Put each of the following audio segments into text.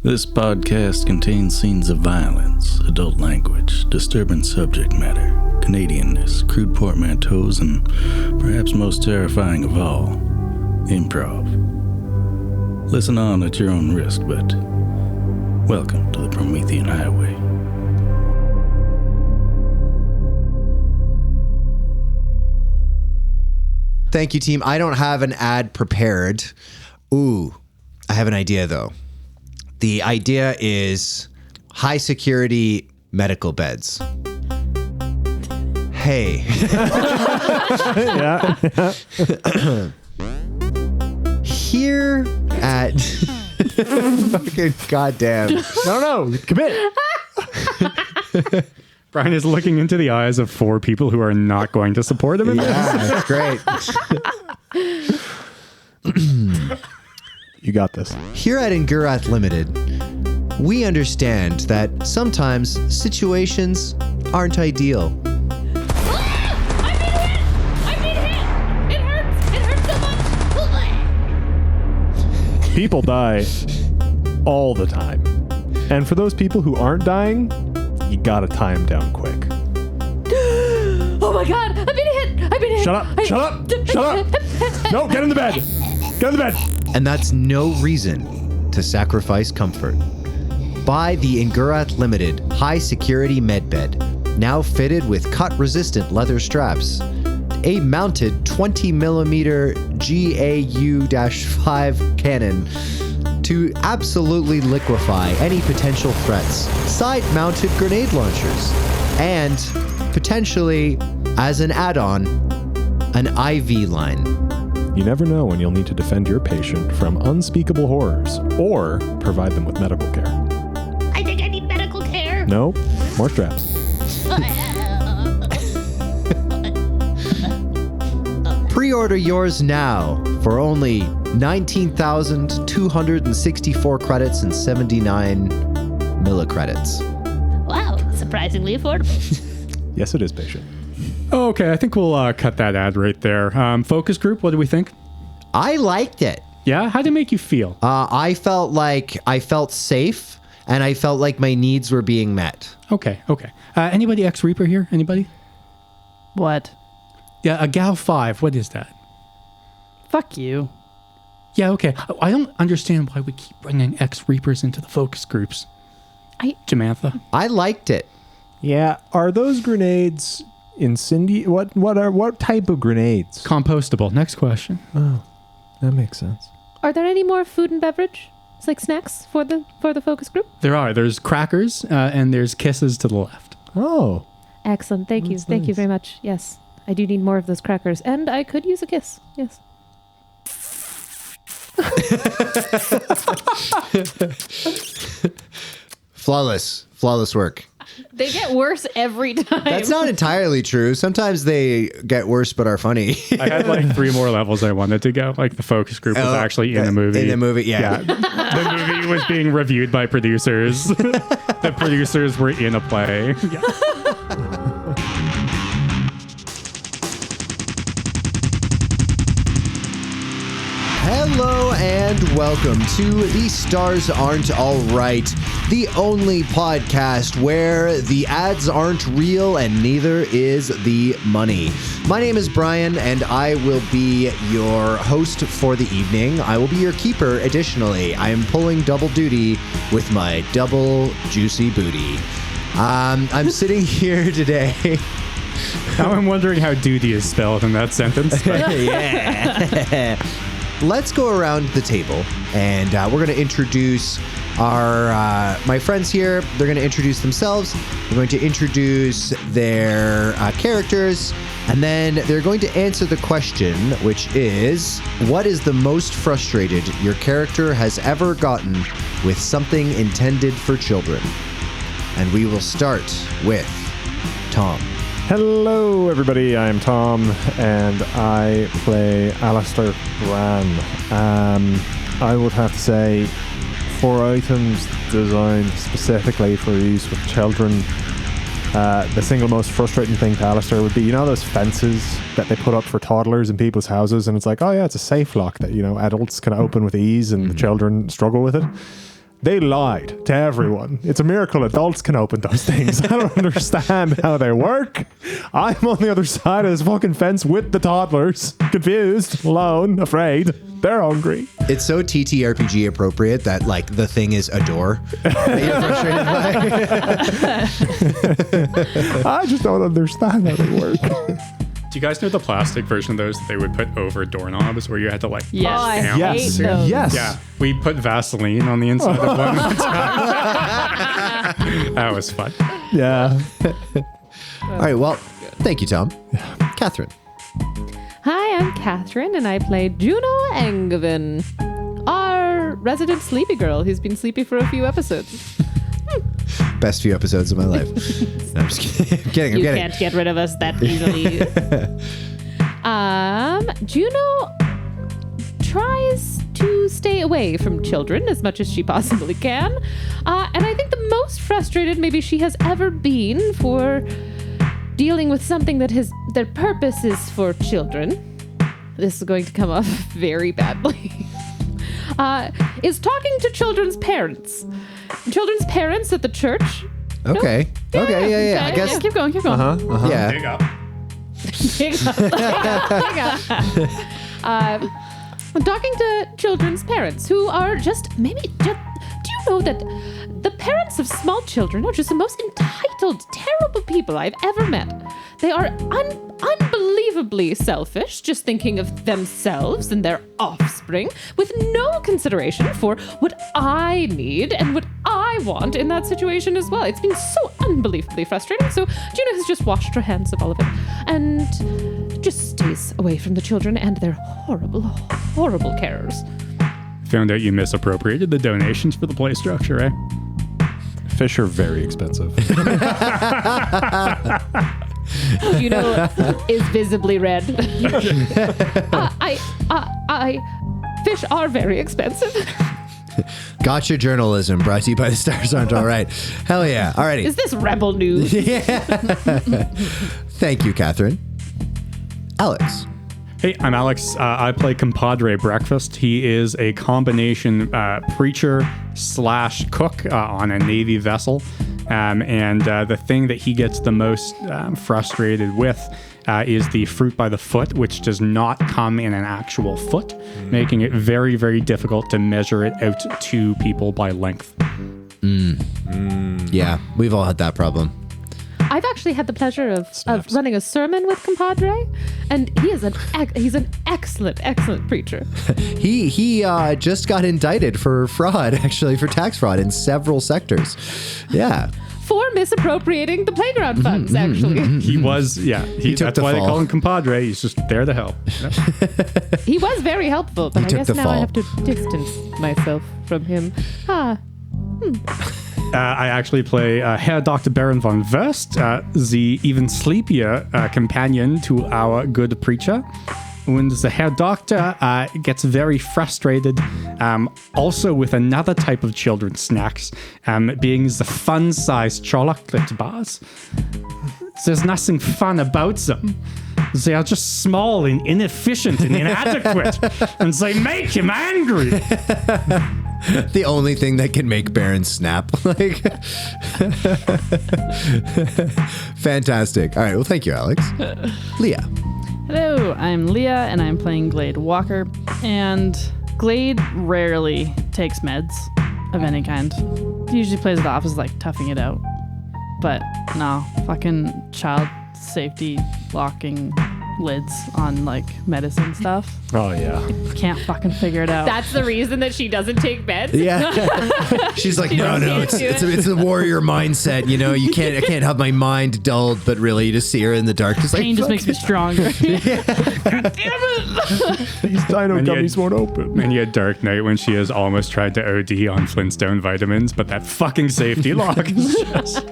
This podcast contains scenes of violence, adult language, disturbing subject matter, Canadianness, crude portmanteaus, and perhaps most terrifying of all, improv. Listen on at your own risk, but welcome to the Promethean Highway. Thank you, team. I don't have an ad prepared. Ooh, I have an idea, though. The idea is high security medical beds. Hey. Yeah. Here at fucking goddamn. No, commit. Brian is looking into the eyes of four people who are not going to support him in this. Yeah, it's great. You got this. Here at Ingurath Limited, we understand that sometimes situations aren't ideal. I'm being hit! It hurts so much! People die all the time. And for those people who aren't dying, you gotta tie them down quick. Oh my god, I'm being hit! Shut up! No, get in the bed! Get in the bed! And that's no reason to sacrifice comfort. Buy the Ingurath Limited high security med bed, now fitted with cut-resistant leather straps, a mounted 20mm GAU-5 cannon to absolutely liquefy any potential threats, side-mounted grenade launchers, and potentially, as an add-on, an IV line. You never know when you'll need to defend your patient from unspeakable horrors or provide them with medical care. I think I need medical care. No, more straps. Pre-order yours now for only 19,264 credits and 79 millicredits. Wow, surprisingly affordable. Yes, it is, patient. Okay, I think we'll cut that ad right there. Focus group, what do we think? I liked it. Yeah? How did it make you feel? I felt like I felt safe, and I felt like my needs were being met. Okay. Anybody ex-Reaper here? Anybody? What? Yeah, a Gal 5, what is that? Fuck you. Yeah, okay. I don't understand why we keep bringing ex-Reapers into the focus groups. Jamantha? I liked it. Yeah, are those grenades what type of grenades? Compostable. Next question. Oh, that makes sense. Are there any more food and beverage? It's like snacks for the focus group? There are. There's crackers and there's kisses to the left. Oh. Excellent. Thank you. That's Thank you nice. very much. Yes. I do need more of those crackers. And I could use a kiss. Yes. Flawless work. They get worse every time. That's not entirely true. Sometimes they get worse but are funny. I had like 3 more levels I wanted to go. Like the focus group was actually in the movie. In the movie, yeah. The movie was being reviewed by producers. The producers were in a play. Yeah. Hello and welcome to The Stars Aren't Alright, the only podcast where the ads aren't real and neither is the money. My name is Brian and I will be your host for the evening. I will be your keeper additionally. I am pulling double duty with my double juicy booty. I'm sitting here today. Now I'm wondering how duty is spelled in that sentence. Yeah. Let's go around the table and we're going to introduce my friends here. They're going to introduce themselves. We're going to introduce their characters, and then they're going to answer the question, which is, what is the most frustrated your character has ever gotten with something intended for children? And we will start with Tom. Hello, everybody. I'm Tom, and I play Alastar and I would have to say, for items designed specifically for use with children, the single most frustrating thing to Alastar would be, you know, those fences that they put up for toddlers in people's houses, and it's like, oh yeah, it's a safe lock that, you know, adults can open with ease and the children struggle with it. They lied to everyone. It's a miracle adults can open those things. I don't understand how they work. I'm on the other side of this fucking fence with the toddlers. Confused, alone, afraid. They're hungry. It's so TTRPG appropriate that like the thing is a door that you're frustrated by. I just don't understand how they work. Do you guys know the plastic version of those that they would put over doorknobs where you had to like... Yes. Oh, I stamp? hate those. Yes. Yeah, we put Vaseline on the inside of one at a time. That was fun. Yeah. All right, well, thank you, Tom. Catherine. Hi, I'm Catherine, and I play Juno and Barron, our resident sleepy girl who's been sleepy for a few episodes. Best few episodes of my life. No, I'm just kidding. I'm kidding. You can't get rid of us that easily. Juno tries to stay away from children as much as she possibly can. And I think the most frustrated maybe she has ever been for dealing with something that their purpose is for children. This is going to come off very badly. Is talking to children's parents. Children's parents at the church. Okay. No? Okay. Yeah. I guess. Yeah, keep going. Yeah. Dig up. Talking to children's parents who are do you know that the parents of small children are just the most entitled, terrible people I've ever met. They are unbelievably selfish, just thinking of themselves and their offspring, with no consideration for what I need and what I want in that situation as well. It's been so unbelievably frustrating. So Juno has just washed her hands of all of it and just stays away from the children and their horrible, horrible carers. Found out you misappropriated the donations for the play structure, eh? Fish are very expensive. Juno is visibly red. Fish are very expensive. Gotcha journalism brought to you by the Stars Aren't All Right. Hell yeah. Alrighty. Is this rebel news? Yeah. Thank you, Catherine. Alex. Hey, I'm Alex. I play Compadre Breakfast. He is a combination preacher / cook on a Navy vessel. And the thing that he gets the most frustrated with is the fruit by the foot, which does not come in an actual foot, making it very, very difficult to measure it out to people by length. Yeah, we've all had that problem. I've actually had the pleasure of running a sermon with Compadre, and he's an excellent preacher. He just got indicted for fraud, actually, for tax fraud in several sectors. Yeah. For misappropriating the playground funds, actually. He was, He took that's the why fall. they call him Compadre. He's just there to help. He was very helpful, but I took guess the now I fall. have to distance myself from him. I actually play Herr Dr. Baron von Wurst, the even sleepier companion to our good preacher. And the Herr Doctor gets very frustrated also with another type of children's snacks, being the fun-sized chocolate bars. There's nothing fun about them. They are just small and inefficient and inadequate, and they make him angry. The only thing that can make Baron snap. Like, fantastic. All right. Well, thank you, Alex. Leah. Hello, I'm Leah, and I'm playing Glade Walker. And Glade rarely takes meds of any kind. He usually plays it off as like toughing it out. But no, fucking child safety locking lids on like medicine stuff. Oh, yeah. Can't fucking figure it out. That's the reason that she doesn't take meds? Yeah. She's like, no, can't do it's a warrior mindset. You know, I can't have my mind dulled, but really you just see her in the dark. Just Pain like, just makes me stronger. These dino And gummies won't open. And yet Dark Knight when she has almost tried to OD on Flintstone vitamins, but that fucking safety lock is just...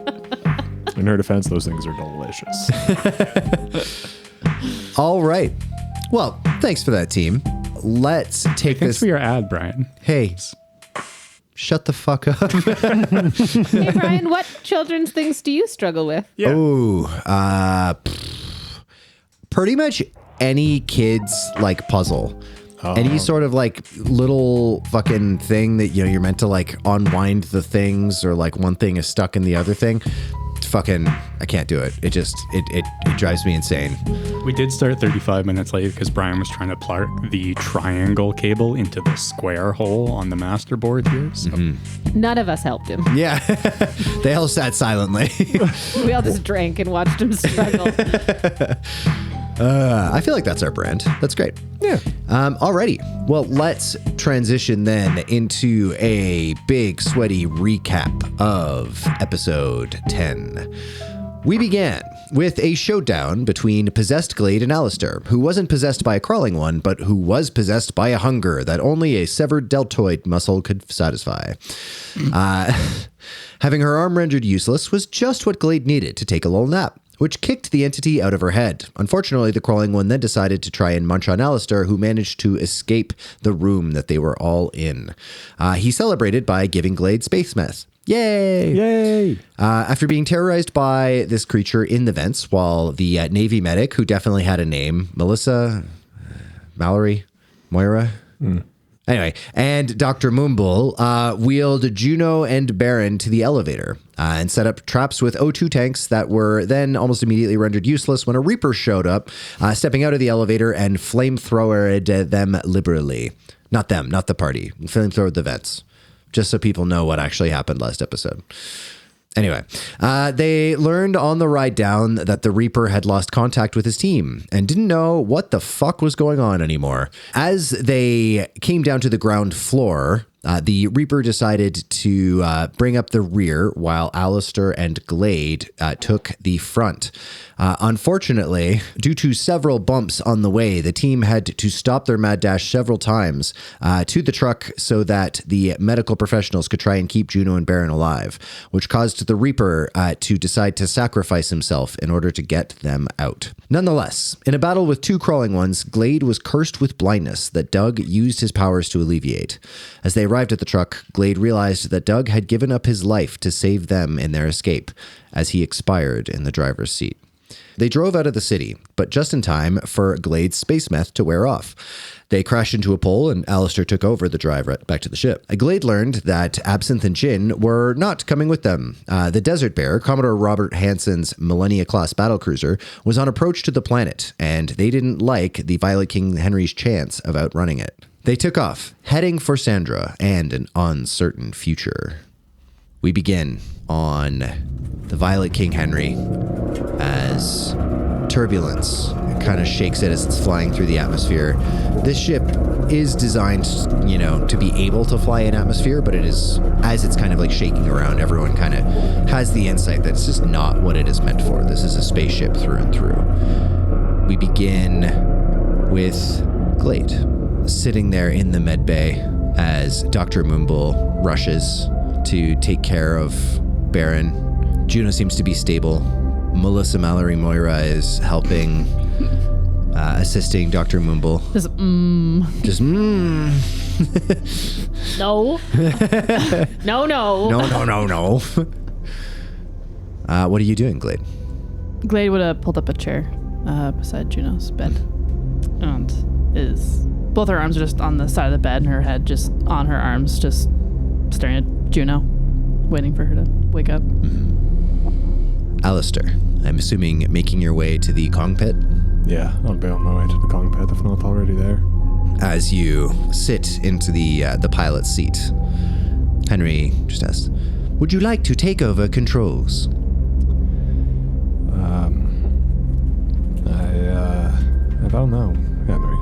In her defense, those things are delicious. All right. Well, thanks for that, team. Let's take Thanks this. for your ad, Brian. Hey, shut the fuck up. Hey, Brian, what children's things do you struggle with? Yeah. Pretty much any kid's like puzzle. Any sort of like little fucking thing that, you know, you're meant to like unwind the things, or like one thing is stuck in the other thing. Fucking, I can't do it. It just, it drives me insane. We did start 35 minutes late because Brian was trying to plug the triangle cable into the square hole on the master board here. So. None of us helped him. Yeah. They all sat silently. We all just drank and watched him struggle. I feel like that's our brand. That's great. Yeah. Alrighty. Well, let's transition then into a big sweaty recap of episode 10. We began with a showdown between possessed Glade and Alastar, who wasn't possessed by a crawling one, but who was possessed by a hunger that only a severed deltoid muscle could satisfy. Having her arm rendered useless was just what Glade needed to take a little nap, which kicked the entity out of her head. Unfortunately, the crawling one then decided to try and munch on Alastar, who managed to escape the room that they were all in. He celebrated by giving Glade space meth. Yay! Yay! After being terrorized by this creature in the vents, while the Navy medic, who definitely had a name, Melissa, Mallory, Moira... Anyway, and Dr. Moonbull wheeled Juno and Barron to the elevator and set up traps with O2 tanks that were then almost immediately rendered useless when a Reaper showed up, stepping out of the elevator and flamethrowered them liberally. Not them, not the party. Flamethrowered the vents. Just so people know what actually happened last episode. Anyway, they learned on the ride down that the Reaper had lost contact with his team and didn't know what the fuck was going on anymore. As they came down to the ground floor, the Reaper decided to bring up the rear while Alastar and Glade took the front. Unfortunately, due to several bumps on the way, the team had to stop their mad dash several times to the truck so that the medical professionals could try and keep Juno and Barron alive, which caused the Reaper to decide to sacrifice himself in order to get them out. Nonetheless, in a battle with two crawling ones, Glade was cursed with blindness that Doug used his powers to alleviate. As they arrived at the truck, Glade realized that Doug had given up his life to save them in their escape, as he expired in the driver's seat. They drove out of the city, but just in time for Glade's space meth to wear off. They crashed into a pole and Alastar took over the drive right back to the ship. Glade learned that Absinthe and Jin were not coming with them. The Desert Bear, Commodore Robert Hansen's Millennia-class battlecruiser, was on approach to the planet, and they didn't like the Violet King Henry's chance of outrunning it. They took off, heading for Sandra and an uncertain future. We begin on the Violet King Henry as turbulence kind of shakes it as it's flying through the atmosphere. This ship is designed, you know, to be able to fly in atmosphere, but it is, as it's kind of like shaking around, everyone kind of has the insight that it's just not what it is meant for. This is a spaceship through and through. We begin with Glade sitting there in the med bay as Dr. Moonbull rushes to take care of Barron. Juno seems to be stable. Melissa Mallory Moira is helping, assisting Dr. Moonbull. Just No. No. What are you doing, Glade? Glade would have pulled up a chair beside Juno's bed and is... Both her arms are just on the side of the bed and her head just on her arms, just staring at Juno, waiting for her to wake up. Alastar, I'm assuming making your way to the Kong pit? Yeah, I'll be on my way to the Kong pit if not already there. As you sit into the pilot's seat, Henry just asks, would you like to take over controls? I don't know, Henry.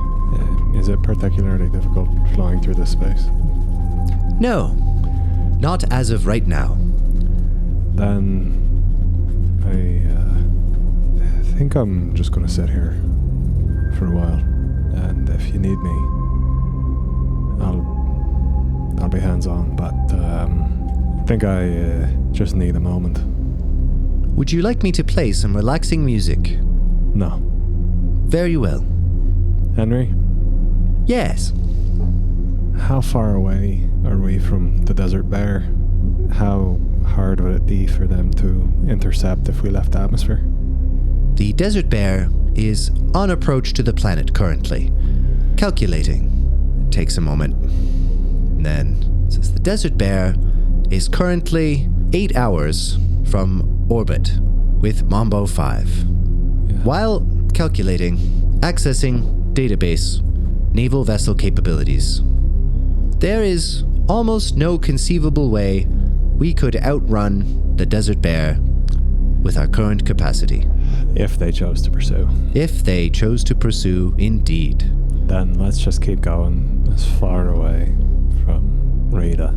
Is it particularly difficult flying through this space? No, not as of right now. Then I think I'm just going to sit here for a while, and if you need me, I'll be hands-on, but I think I just need a moment. Would you like me to play some relaxing music? No. Very well. Henry? Yes. How far away are we from the Desert Bear? How hard would it be for them to intercept if we left the atmosphere? The Desert Bear is on approach to the planet currently. Calculating. takes a moment. And then it says the Desert Bear is currently 8 hours from orbit with Mambo 5. While calculating, accessing database, naval vessel capabilities, there is almost no conceivable way we could outrun the Desert Bear with our current capacity. If they chose to pursue. If they chose to pursue, indeed. Then let's just keep going as far away from Rita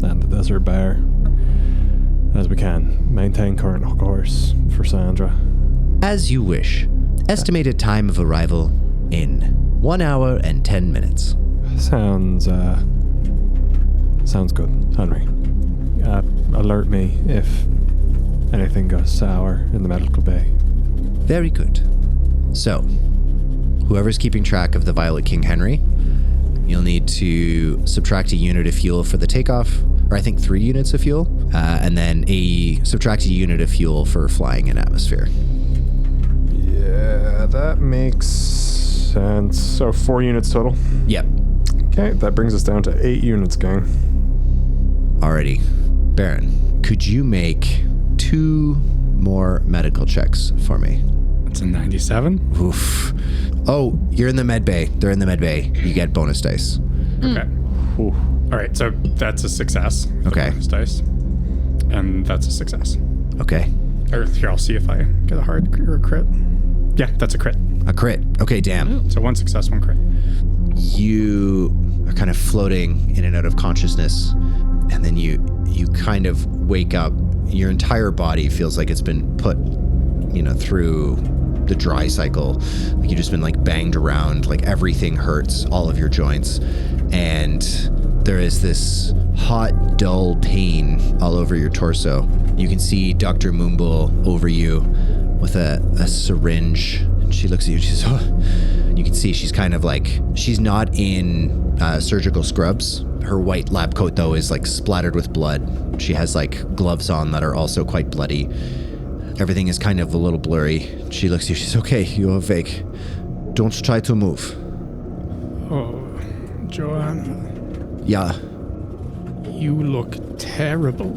and the Desert Bear as we can. Maintain current course for Sandra. As you wish. Estimated time of arrival in 1 hour and 10 minutes. Sounds good, Henry. Alert me if anything goes sour in the medical bay. Very good. So, whoever's keeping track of the Violet King Henry, you'll need to subtract a unit of fuel for the takeoff, or I think 3 units of fuel, and then subtract a unit of fuel for flying in atmosphere. Yeah, that makes sense. So 4 units total. Yep. Okay, that brings us down to 8 units, gang. Alrighty. Baron, could you make 2 more medical checks for me? It's a 97. Oof. Oh, you're in the med bay. They're in the med bay. You get bonus dice. Okay. Ooh. All right, so that's a success. The Okay. bonus dice. And that's a success. Okay. Or here, I'll see if I get a hard or a crit. Yeah, that's a crit. A crit. Okay, damn. So 1 success, 1 crit. You are kind of floating in and out of consciousness, and then you kind of wake up. Your entire body feels like it's been put, through the dry cycle. Like you've just been like banged around, like everything hurts, all of your joints. And there is this hot, dull pain all over your torso. You can see Dr. Moonbull over you with a syringe. She looks at you and she says, oh. You can see she's kind of like, she's not in surgical scrubs. Her white lab coat, though, is like splattered with blood. She has like gloves on that are also quite bloody. Everything is kind of a little blurry. She looks at you, she says, okay, you're awake. Don't try to move. Oh, Joanne, Yeah. you look terrible.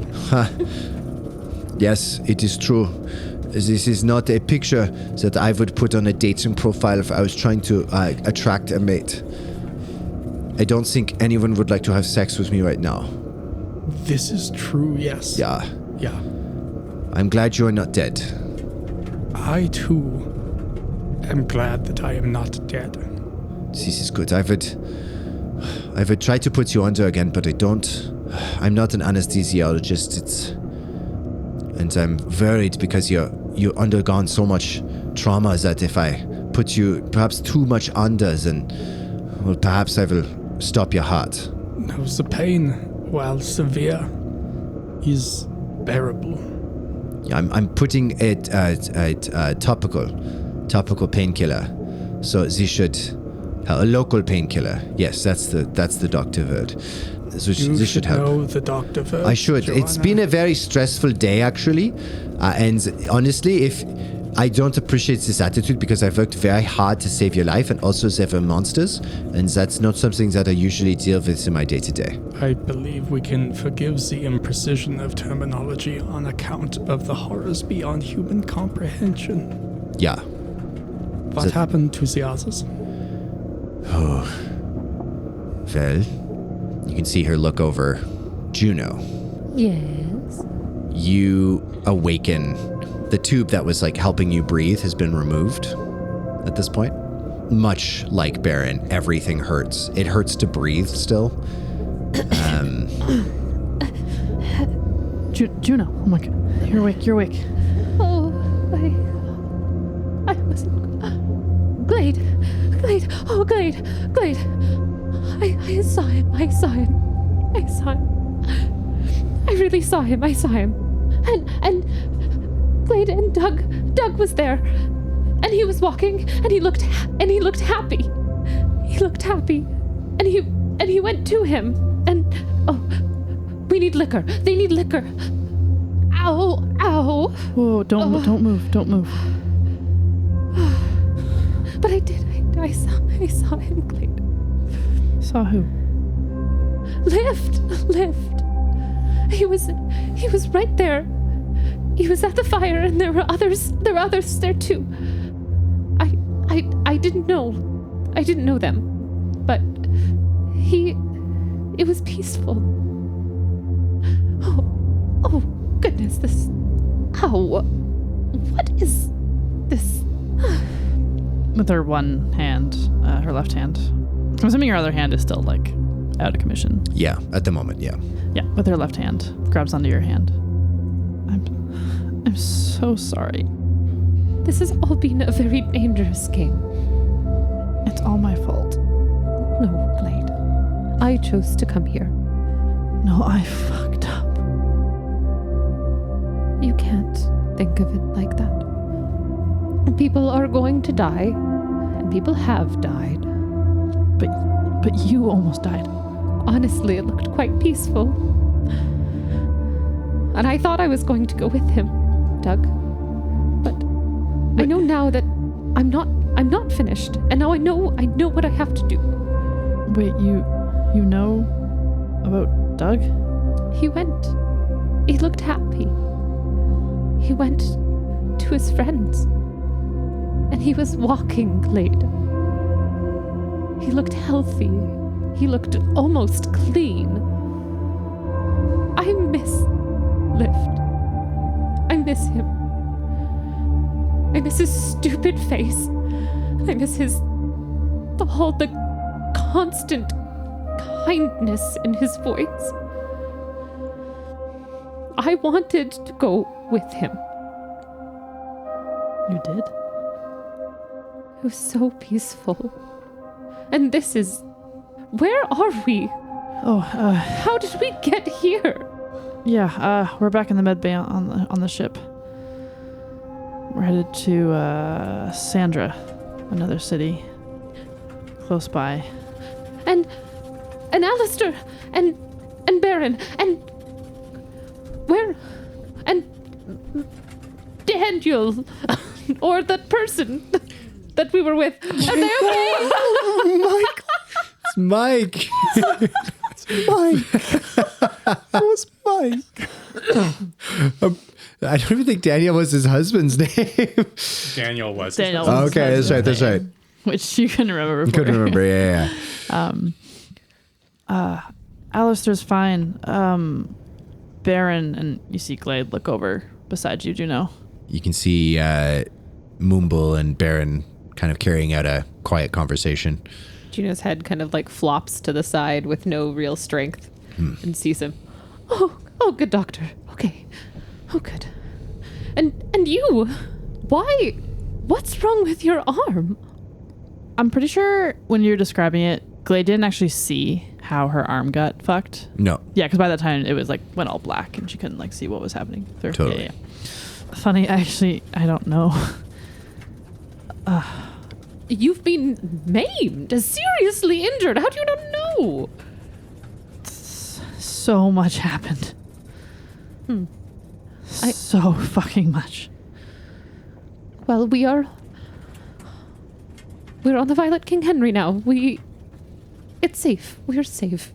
Yes, it is true. This is not a picture that I would put on a dating profile if I was trying to attract a mate. I don't think anyone would like to have sex with me right now. This is true, yes. Yeah. Yeah. I'm glad you're not dead. I, too, am glad that I am not dead. This is good. I would try to put you under again, but I don't. I'm not an anesthesiologist. And I'm worried because you've undergone so much trauma that if I put you perhaps too much under, then, well, perhaps I will stop your heart. No, the pain, while severe, is bearable. I'm putting a topical painkiller, so this should a local painkiller. Yes, that's the doctor word. So this should help. Know the doctor word. I should. Joanna. It's been a very stressful day, actually, and honestly, if I don't appreciate this attitude because I've worked very hard to save your life, and also there were monsters, and that's not something that I usually deal with in my day-to-day. I believe we can forgive the imprecision of terminology on account of the horrors beyond human comprehension. Yeah. What happened to the others? Oh. Well, you can see her look over. Juno, Yes. you awaken. The tube that was like helping you breathe has been removed at this point. Much like Baron, everything hurts. It hurts to breathe still. Juno, oh my god. You're awake. Oh, I was... Glade. Oh, Glade. I saw him. I really saw him. And Glade and Doug was there. And he was walking and he looked happy. And he went to him. And we need liquor. They need liquor. Ow. Whoa, don't move. But I did. I saw him, Glade. Saw who? Lift. He was right there. He was at the fire, and there were others there too. I didn't know. I didn't know them. But it was peaceful. Oh goodness, this. Ow. What is this? With her one hand, her left hand. I'm assuming her other hand is still like out of commission. Yeah, at the moment, yeah. Yeah, with her left hand, grabs onto your hand. I'm so sorry. This has all been a very dangerous game. It's all my fault. No, Glade. I chose to come here. No, I fucked up. You can't think of it like that. People are going to die, and people have died. But you almost died. Honestly, it looked quite peaceful. And I thought I was going to go with him, Doug. But I know now that I'm not finished. And now I know what I have to do. Wait, you know about Doug? He went. He looked happy. He went to his friends. And he was walking, Glade. He looked healthy. He looked almost clean. I miss Lift. I miss him. I miss his stupid face. I miss the constant kindness in his voice. I wanted to go with him. You did? It was so peaceful. And this is... Where are we? Oh, How did we get here? yeah, we're back in the med bay on the ship. We're headed to Sandra, another city close by. And Alastar and Barron and where and Daniel or that person that we were with. Are they okay? It's Mike. It's Mike. It was Mike. I don't even think Daniel was his husband's name. Daniel was. Daniel his was- Okay, that's right. Which you couldn't remember before. Couldn't remember. Yeah. Alastar's fine. Barron and you see Glade look over beside you, Juno. You can see Moomble and Baron kind of carrying out a quiet conversation. Juno's head kind of like flops to the side with no real strength and sees him. Oh, good doctor. Okay. Oh, good. And you? Why? What's wrong with your arm? I'm pretty sure when you're describing it, Glade didn't actually see how her arm got fucked. No. Yeah, because by that time it was like went all black and she couldn't like see what was happening. Totally. Yeah. Funny, actually, I don't know. You've been maimed, seriously injured. How do you not know? So much happened. So fucking much. Well, we're on the Violet King Henry now. It's safe. We're safe.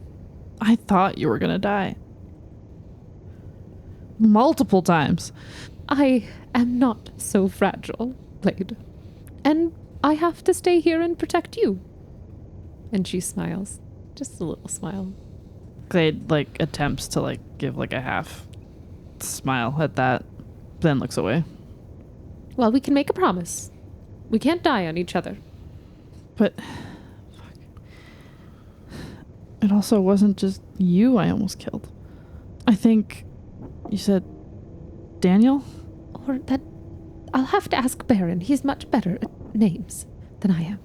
I thought you were gonna die. Multiple times. I am not so fragile, Glade. And I have to stay here and protect you. And she smiles. Just a little smile. Glade like attempts to like give like a half smile at that, then looks away. Well, we can make a promise. We can't die on each other. But fuck. It also wasn't just you I almost killed. I think you said Daniel? Or that... I'll have to ask Barron. He's much better at names than I am.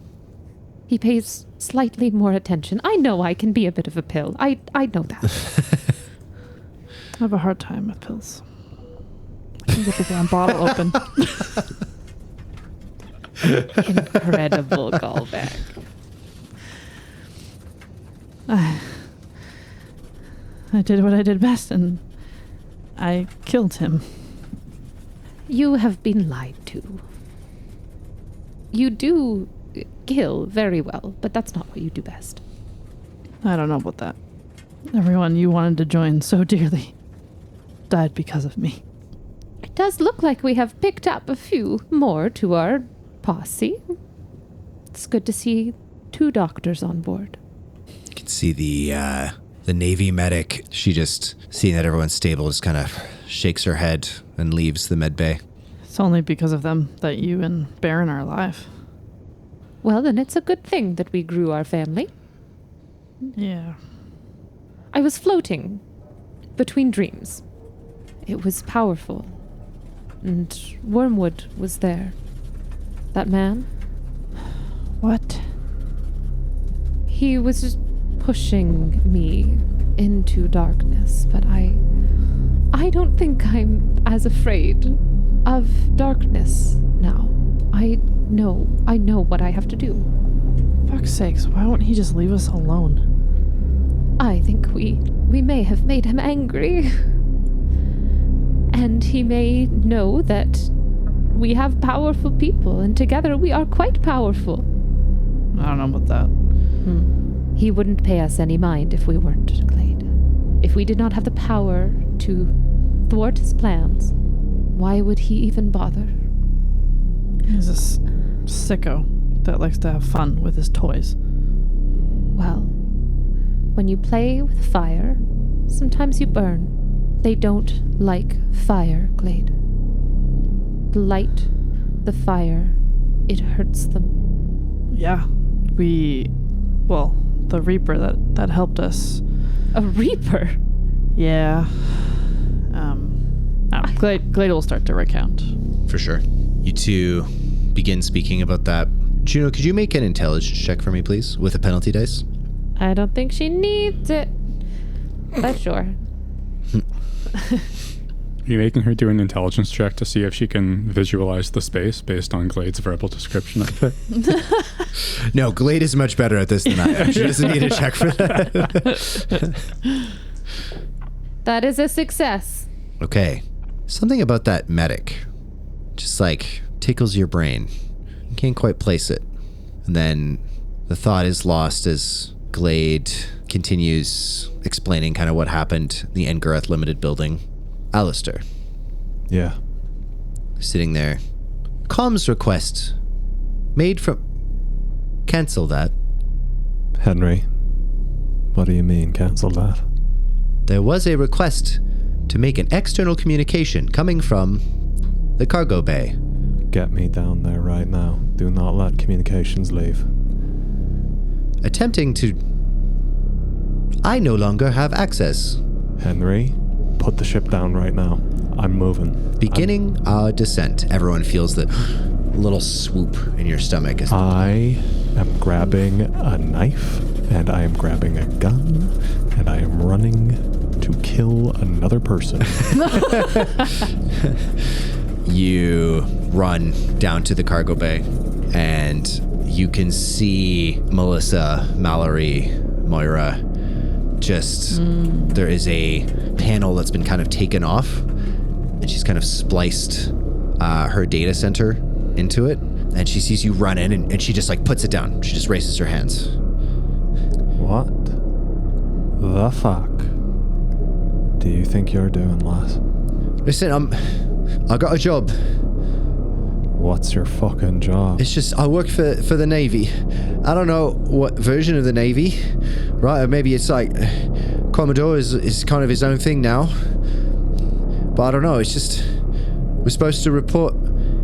He pays slightly more attention. I know I can be a bit of a pill. I know that. I have a hard time with pills. I can get the damn bottle open. Incredible callback. I did what I did best and I killed him. You have been lied to. You do kill very well, but that's not what you do best. I don't know about that. Everyone you wanted to join so dearly died because of me. It does look like we have picked up a few more to our posse. It's good to see 2 doctors on board. You can see the Navy medic. She just, seeing that everyone's stable, just kind of shakes her head and leaves the med bay. It's only because of them that you and Barron are alive. Well, then it's a good thing that we grew our family. Yeah. I was floating between dreams. It was powerful. And Wormwood was there. That man. What? He was just pushing me into darkness, but I don't think I'm as afraid of darkness now. I know what I have to do. Fuck's sakes, why won't he just leave us alone? I think we may have made him angry. And he may know that we have powerful people, and together we are quite powerful. I don't know about that. He wouldn't pay us any mind if we weren't, Glade. If we did not have the power to thwart his plans, why would he even bother? He's a sicko that likes to have fun with his toys. Well, when you play with fire, sometimes you burn. They don't like fire, Glade. The light, the fire, it hurts them. Yeah, the Reaper that helped us. A Reaper? Yeah. Glade will start to recount. For sure. You two begin speaking about that. Juno, could you make an intelligence check for me, please, with a penalty dice? I don't think she needs it. But sure. Are you making her do an intelligence check to see if she can visualize the space based on Glade's verbal description of it? No, Glade is much better at this than I am. She doesn't need a check for that. That is a success. Okay. Something about that medic just tickles your brain. You can't quite place it. And then the thought is lost as Glade continues explaining kind of what happened in the Engareth Limited building. Alastar. Yeah. Sitting there. Comms request made from... Cancel that. Henry, what do you mean, cancel that? There was a request to make an external communication coming from the cargo bay. Get me down there right now. Do not let communications leave. Attempting to... I no longer have access. Henry, put the ship down right now. I'm moving. Beginning our descent. Everyone feels the little swoop in your stomach. I am grabbing a knife, and I am grabbing a gun, and I am running to kill another person. You run down to the cargo bay, and you can see Melissa, Mallory, Moira. There is a panel that's been kind of taken off, and she's kind of spliced her data center into it, and she sees you run in, and she just puts it down. She just raises her hands. What the fuck do you think you're doing, lass? Listen, I got a job. What's your fucking job? It's just, I work for the Navy. I don't know what version of the Navy, right? Or maybe it's Commodore is kind of his own thing now. But I don't know, it's just, we're supposed to report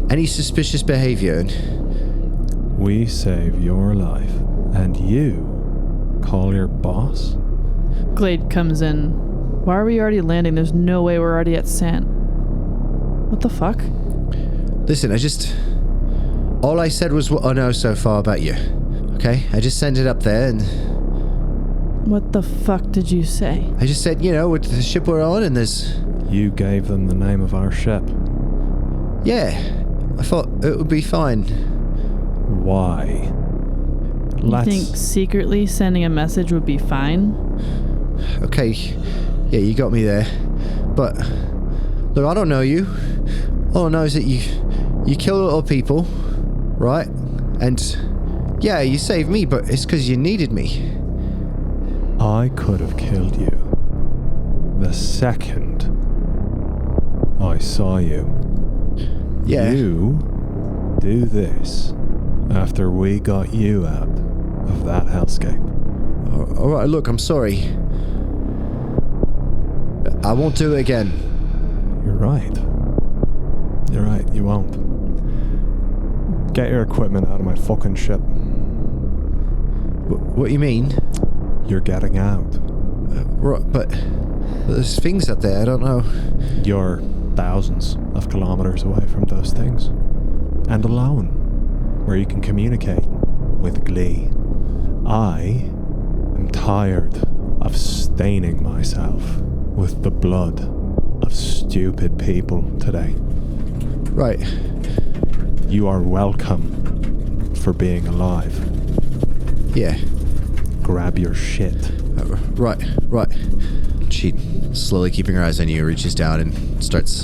any suspicious behavior. We save your life, and you call your boss? Glade comes in. Why are we already landing? There's no way we're already at Sant. What the fuck? Listen, all I said was what I know so far about you. Okay? I just sent it up there, and... What the fuck did you say? I just said, with the ship we're on, and there's... You gave them the name of our ship. Yeah. I thought it would be fine. Why? You think secretly sending a message would be fine? Okay. Yeah, you got me there. But, look, I don't know you. All I know is that you kill a lot of people, right? And, yeah, you saved me, but it's because you needed me. I could have killed you the second I saw you. Yeah. You do this after we got you out of that hellscape. All right, look, I'm sorry. I won't do it again. You're right. You're right, you won't. Get your equipment out of my fucking ship. What do you mean? You're getting out. Right, but there's things out there, I don't know. You're thousands of kilometers away from those things. And alone, where you can communicate with glee. I am tired of staining myself with the blood of stupid people today. Right. You are welcome for being alive. Yeah. Grab your shit. Right. She, slowly keeping her eyes on you, reaches down and starts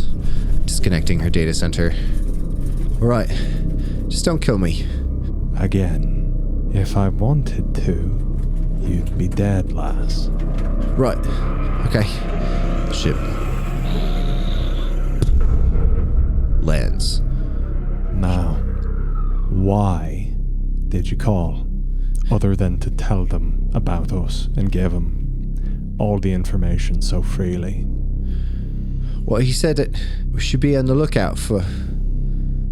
disconnecting her data center. All right. Just don't kill me. Again, if I wanted to, you'd be dead, lass. Right. Okay. Ship lands. Now, why did you call? Other than to tell them about us and give them all the information so freely. Well, he said that we should be on the lookout for...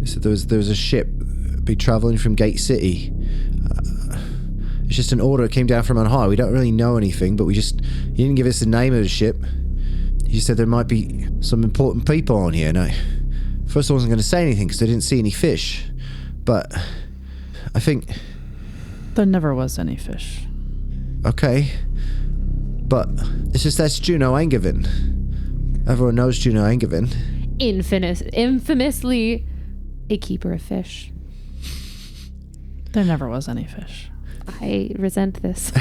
He said there was a ship be traveling from Gate City. It's just an order that came down from on high. We don't really know anything, but he didn't give us the name of the ship. He said there might be some important people on here. Now, first I wasn't going to say anything because I didn't see any fish, but I think... There never was any fish. Okay. But it's just that's Juno and Barron. Everyone knows Juno and Barron. Infamously a keeper of fish. There never was any fish. I resent this.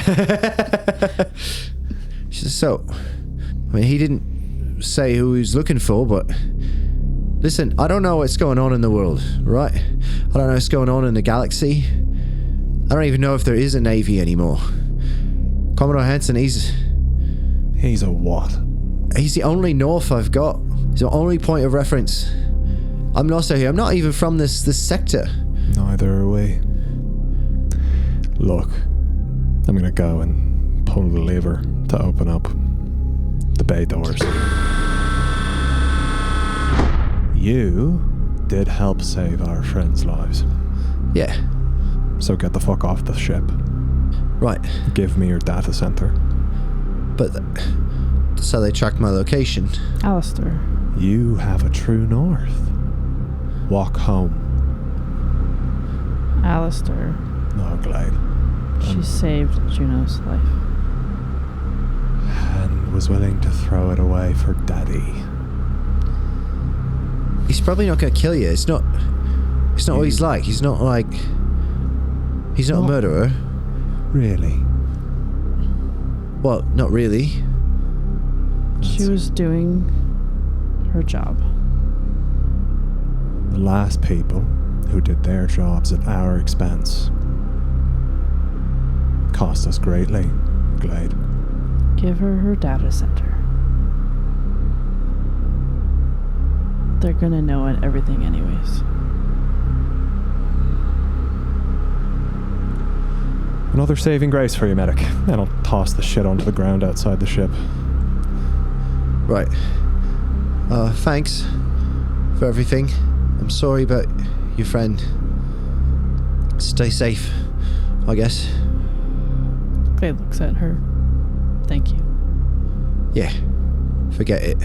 So, I mean, he didn't say who he was looking for, but listen, I don't know what's going on in the world, right? I don't know what's going on in the galaxy. I don't even know if there is a navy anymore. Commodore Hanson, he's a what? He's the only North I've got. He's the only point of reference. I'm also here. I'm not even from this sector. Neither are we. Look, I'm gonna go and pull the lever to open up the bay doors. You did help save our friends' lives. Yeah. So get the fuck off the ship. Right. Give me your data center. But that's how they tracked my location. Alastar. You have a true north. Walk home. Alastar. No, Glade. She saved Juno's life. And was willing to throw it away for Daddy. He's probably not going to kill you. It's not what he's like. He's not a murderer. Really? Well, not really. She was doing her job. The last people who did their jobs at our expense cost us greatly, Glade. Give her data center. They're gonna know everything anyways. Another saving grace for you, medic. And I'll toss the shit onto the ground outside the ship. Right. Thanks for everything. I'm sorry about your friend. Stay safe, I guess. Glade looks at her. Thank you. Yeah. Forget it.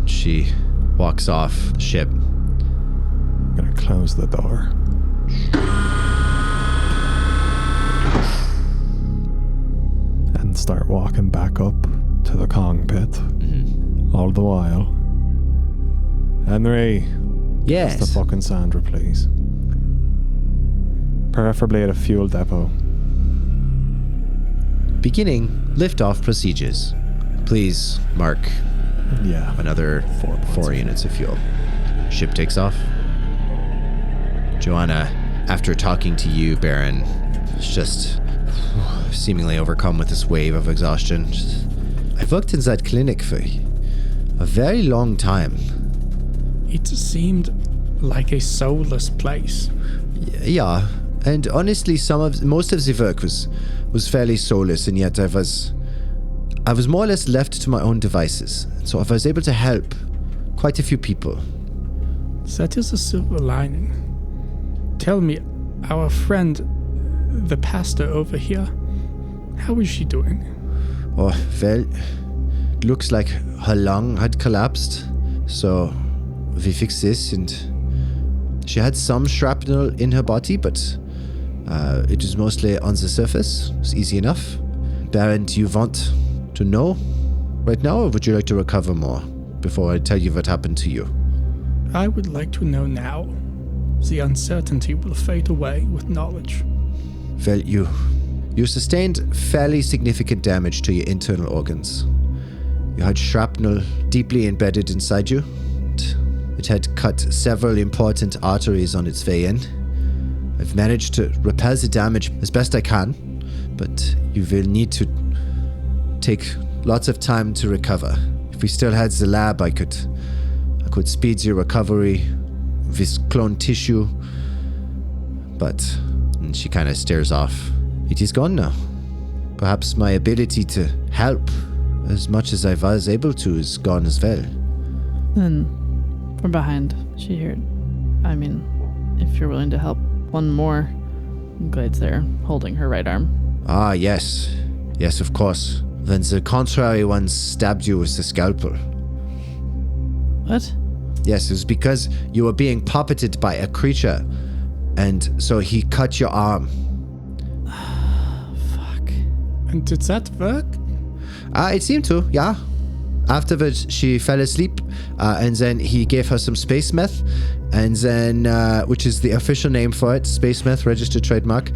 She walks off the ship. I'm gonna close the door. And start walking back up to the Kong pit. Mm-hmm. All the while. Henry. Yes. Just the fucking Sandra, please. Preferably at a fuel depot. Beginning liftoff procedures. Please mark Yeah. another 4 units of fuel. Ship takes off. Joanna, after talking to you, Barron, is just seemingly overcome with this wave of exhaustion. I've worked in that clinic for a very long time. It seemed like a soulless place. Yeah, and honestly, most of the work was fairly soulless, and yet I was more or less left to my own devices. So I was able to help quite a few people. That is a silver lining. Tell me, our friend, the pastor over here, how is she doing? Oh, well, looks like her lung had collapsed. So we fixed this, and she had some shrapnel in her body, but it was mostly on the surface. It's easy enough. Barron, do you want to know right now, or would you like to recover more before I tell you what happened to you? I would like to know now. The uncertainty will fade away with knowledge. Well, you sustained fairly significant damage to your internal organs. You had shrapnel deeply embedded inside you. It had cut several important arteries on its way in. I've managed to repair the damage as best I can, but you will need to take lots of time to recover. If we still had the lab, I could speed your recovery with cloned tissue, and she kind of stares off. It is gone now. Perhaps my ability to help as much as I was able to is gone as well. Then, from behind, she heard, I mean, if you're willing to help one more, Glade's there, holding her right arm. Ah, yes. Yes, of course. Then the contrary one stabbed you with the scalpel. What? Yes, it was because you were being puppeted by a creature, and so he cut your arm. Fuck. And did that work? It seemed to, yeah. Afterwards, she fell asleep, and then he gave her some space meth, and then, which is the official name for it, space meth, registered trademark,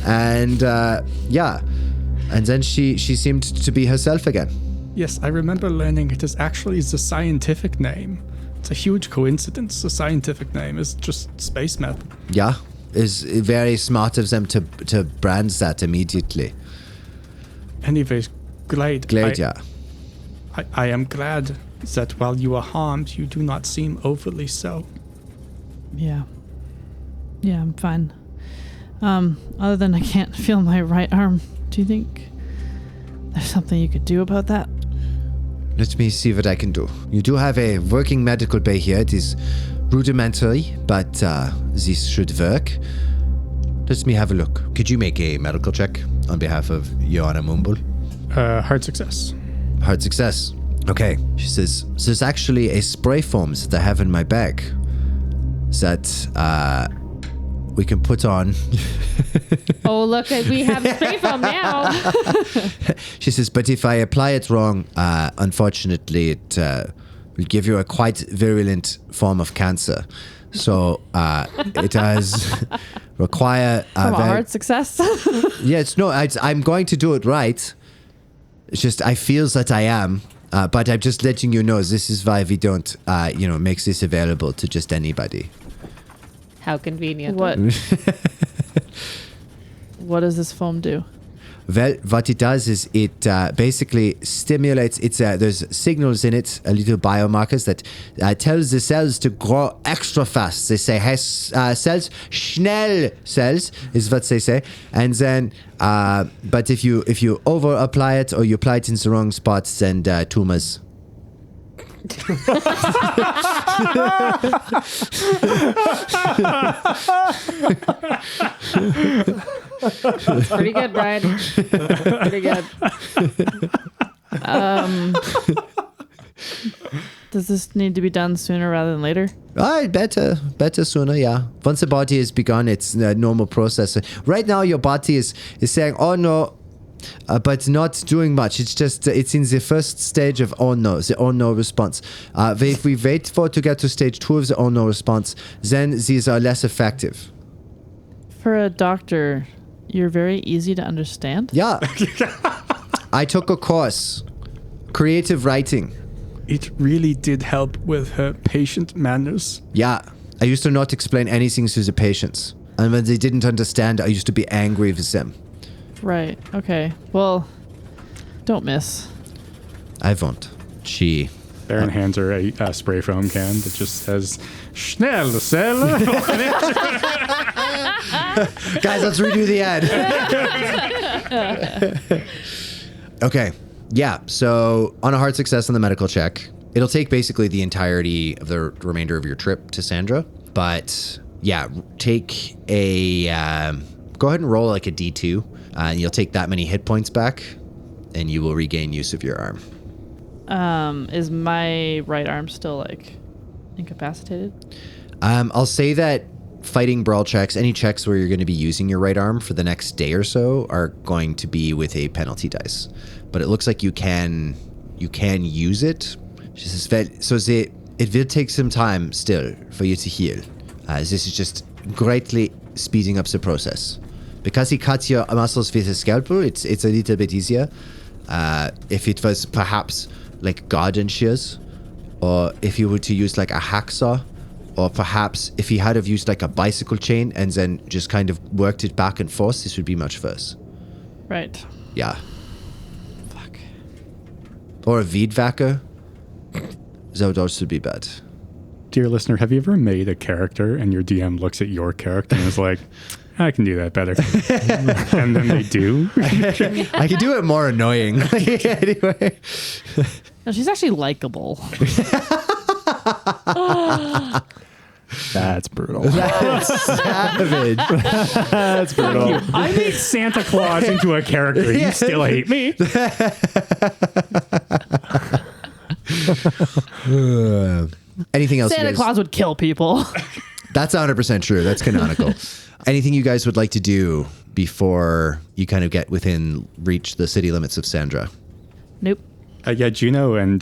and yeah, and then she seemed to be herself again. Yes, I remember learning it is actually the scientific name. It's a huge coincidence. The scientific name is just space meth. Yeah, it's very smart of them to brand that immediately. Anyways, Glade. Yeah. I am glad that while you are harmed, you do not seem overly so. Yeah. Yeah, I'm fine. Other than I can't feel my right arm, do you think there's something you could do about that? Let me see what I can do. You do have a working medical bay here. It is rudimentary, but this should work. Let me have a look. Could you make a medical check on behalf of Joanna Mumble? Hard success. Hard success. Okay. She says, there's actually a spray foam that I have in my bag that we can put on. Oh, look, we have spray foam now. She says, but if I apply it wrong, unfortunately, it will give you a quite virulent form of cancer. So it does require From a hard success. Yes, no, I'm going to do it right. It's just I feel that I am, but I'm just letting you know this is why we don't, make this available to just anybody. How convenient. What does this foam do? Well, what it does is it basically stimulates. There's signals in it, little biomarkers that tells the cells to grow extra fast. They say cells, schnell cells is what they say. And then, but if you over apply it or you apply it in the wrong spots, then tumors. That's pretty good, Brian. Pretty good. Does this need to be done sooner rather than later? Better sooner, yeah. Once the body is begun, it's a normal process. Right now, your body is saying, oh no, but not doing much. It's just, it's in the first stage of oh no, the oh no response. If we wait for it to get to stage 2 of the oh no response, then these are less effective. For a doctor, you're very easy to understand? Yeah. I took a course, creative writing. It really did help with her patient manners. Yeah. I used to not explain anything to the patients. And when they didn't understand, I used to be angry with them. Right. Okay. Well, don't miss. I won't. She... Baron hands her a spray foam can that just says, Schnell, Sailor. Guys, let's redo the ad. Okay. Yeah. So on a hard success on the medical check, it'll take basically the entirety of the remainder of your trip to Sandra. But yeah, take a... go ahead and roll like a D2. And you'll take that many hit points back. And you will regain use of your arm. Is my right arm still like incapacitated? I'll say that fighting brawl checks, any checks where you're going to be using your right arm for the next day or so, are going to be with a penalty dice. But it looks like you can use it. She says, so it will take some time still for you to heal. This is just greatly speeding up the process. Because he cuts your muscles with a scalpel, it's a little bit easier. If it was perhaps like garden shears, or if you were to use like a hacksaw, or perhaps if he had have used like a bicycle chain and then just kind of worked it back and forth, this would be much worse. Right. Yeah. Fuck. Or a Wiedwacker. That would also be bad. Dear listener, have you ever made a character and your DM looks at your character and is like, I can do that better. And then they do. I could do it more annoying. Anyway. No, she's actually likable. That's brutal. That's savage. That's brutal. I made Santa Claus into a character. You still hate me. Anything else? Santa Claus would kill people. That's 100% true. That's canonical. Anything you guys would like to do before you kind of get within reach the city limits of Sandra? Nope. Yeah, Juno and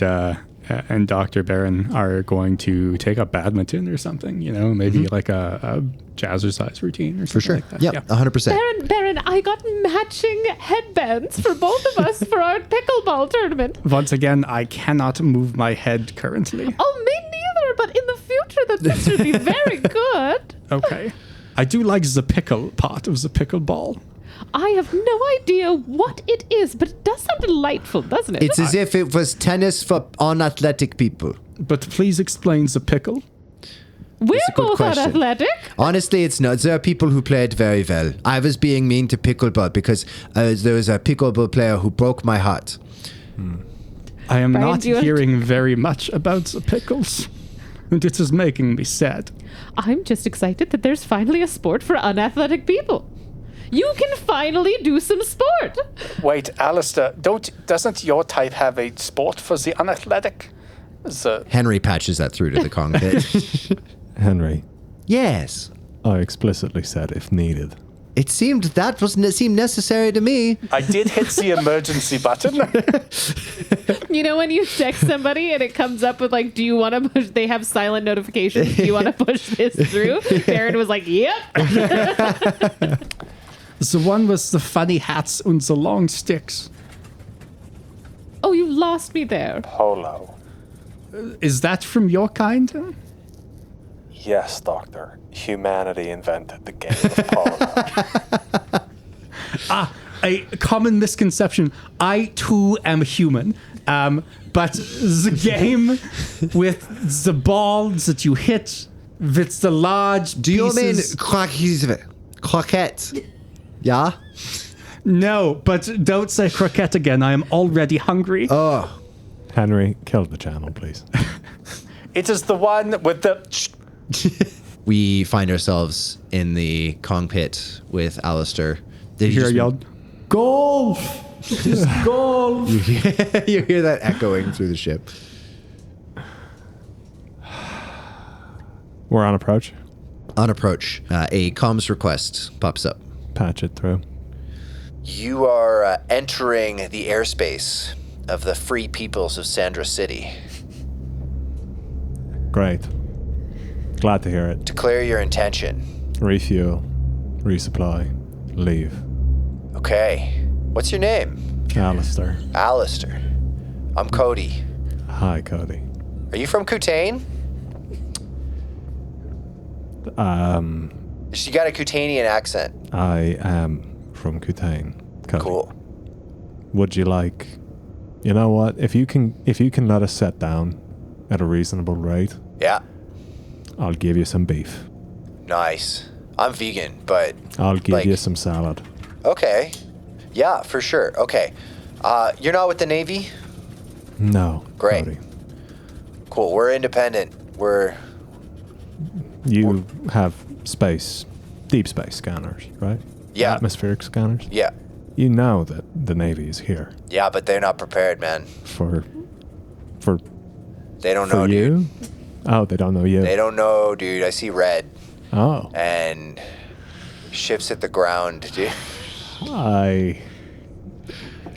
Dr. Barron are going to take up badminton or something, maybe like a jazzercise routine or something. For sure. Like that. Yep, 100%. Baron, I got matching headbands for both of us for our pickleball tournament. Once again, I cannot move my head currently. Oh, me neither, but in the future this would be very good. Okay. I do like the pickle part of the pickleball. I have no idea what it is, but it does sound delightful, doesn't it? It's as if it was tennis for unathletic people. But please explain the pickle. We're a good both question. unathletic. Honestly, it's not. There are people who play it very well. I was being mean to pickleball because there was a pickleball player who broke my heart. I am Brian, not do you- hearing very much about the pickles. And it is making me sad. I'm just excited that there's finally a sport for unathletic people. You can finally do some sport. Wait, Alistair, doesn't your type have a sport for the unathletic? Henry patches that through to the Kong pit. Henry, Yes. I explicitly said if needed. It seemed that seemed necessary to me. I did hit the emergency button. You know when you text somebody and it comes up with like, do you want to push, they have silent notifications, do you want to push this through? Baron was like, yep. The one with the funny hats and the long sticks. Oh, you lost me there. Polo. Is that from your kind? Yes, Doctor. Humanity invented the game of polo. A common misconception. I too am human. But the game with the ball that you hit with the large Do you mean pieces... croquette? Yeah? No, but don't say croquette again. I am already hungry. Oh. Henry, kill the channel, please. It is the one with the... We find ourselves in the Kong pit with Alastar. You hear yelled, golf! It is golf! You hear that echoing through the ship. We're on approach. On approach, a comms request pops up. Patch it through. You are entering the airspace of the free peoples of Sandra City. Great. Glad to hear it. Declare your intention. Refuel. Resupply. Leave. Okay. What's your name? Alistair. Alastar. I'm Cody. Hi, Cody. Are you from Kutane? She got a Kutanian accent. I am from Kutane. Cody. Cool. Would you like... You know what? If you can let us set down at a reasonable rate, Yeah. I'll give you some beef. Nice. I'm vegan, but I'll give like- you some salad. okay. Yeah, for sure. Okay. You're not with the Navy? No. Great. Cody. Cool. We're independent. You have deep space scanners, right? Yeah. Atmospheric scanners. Yeah. You know that the Navy is here Yeah, but they're not prepared, man. for They don't know, for dude. you. Oh, they don't know you. They don't know, dude. I see red Oh, and ships hit the ground, dude. I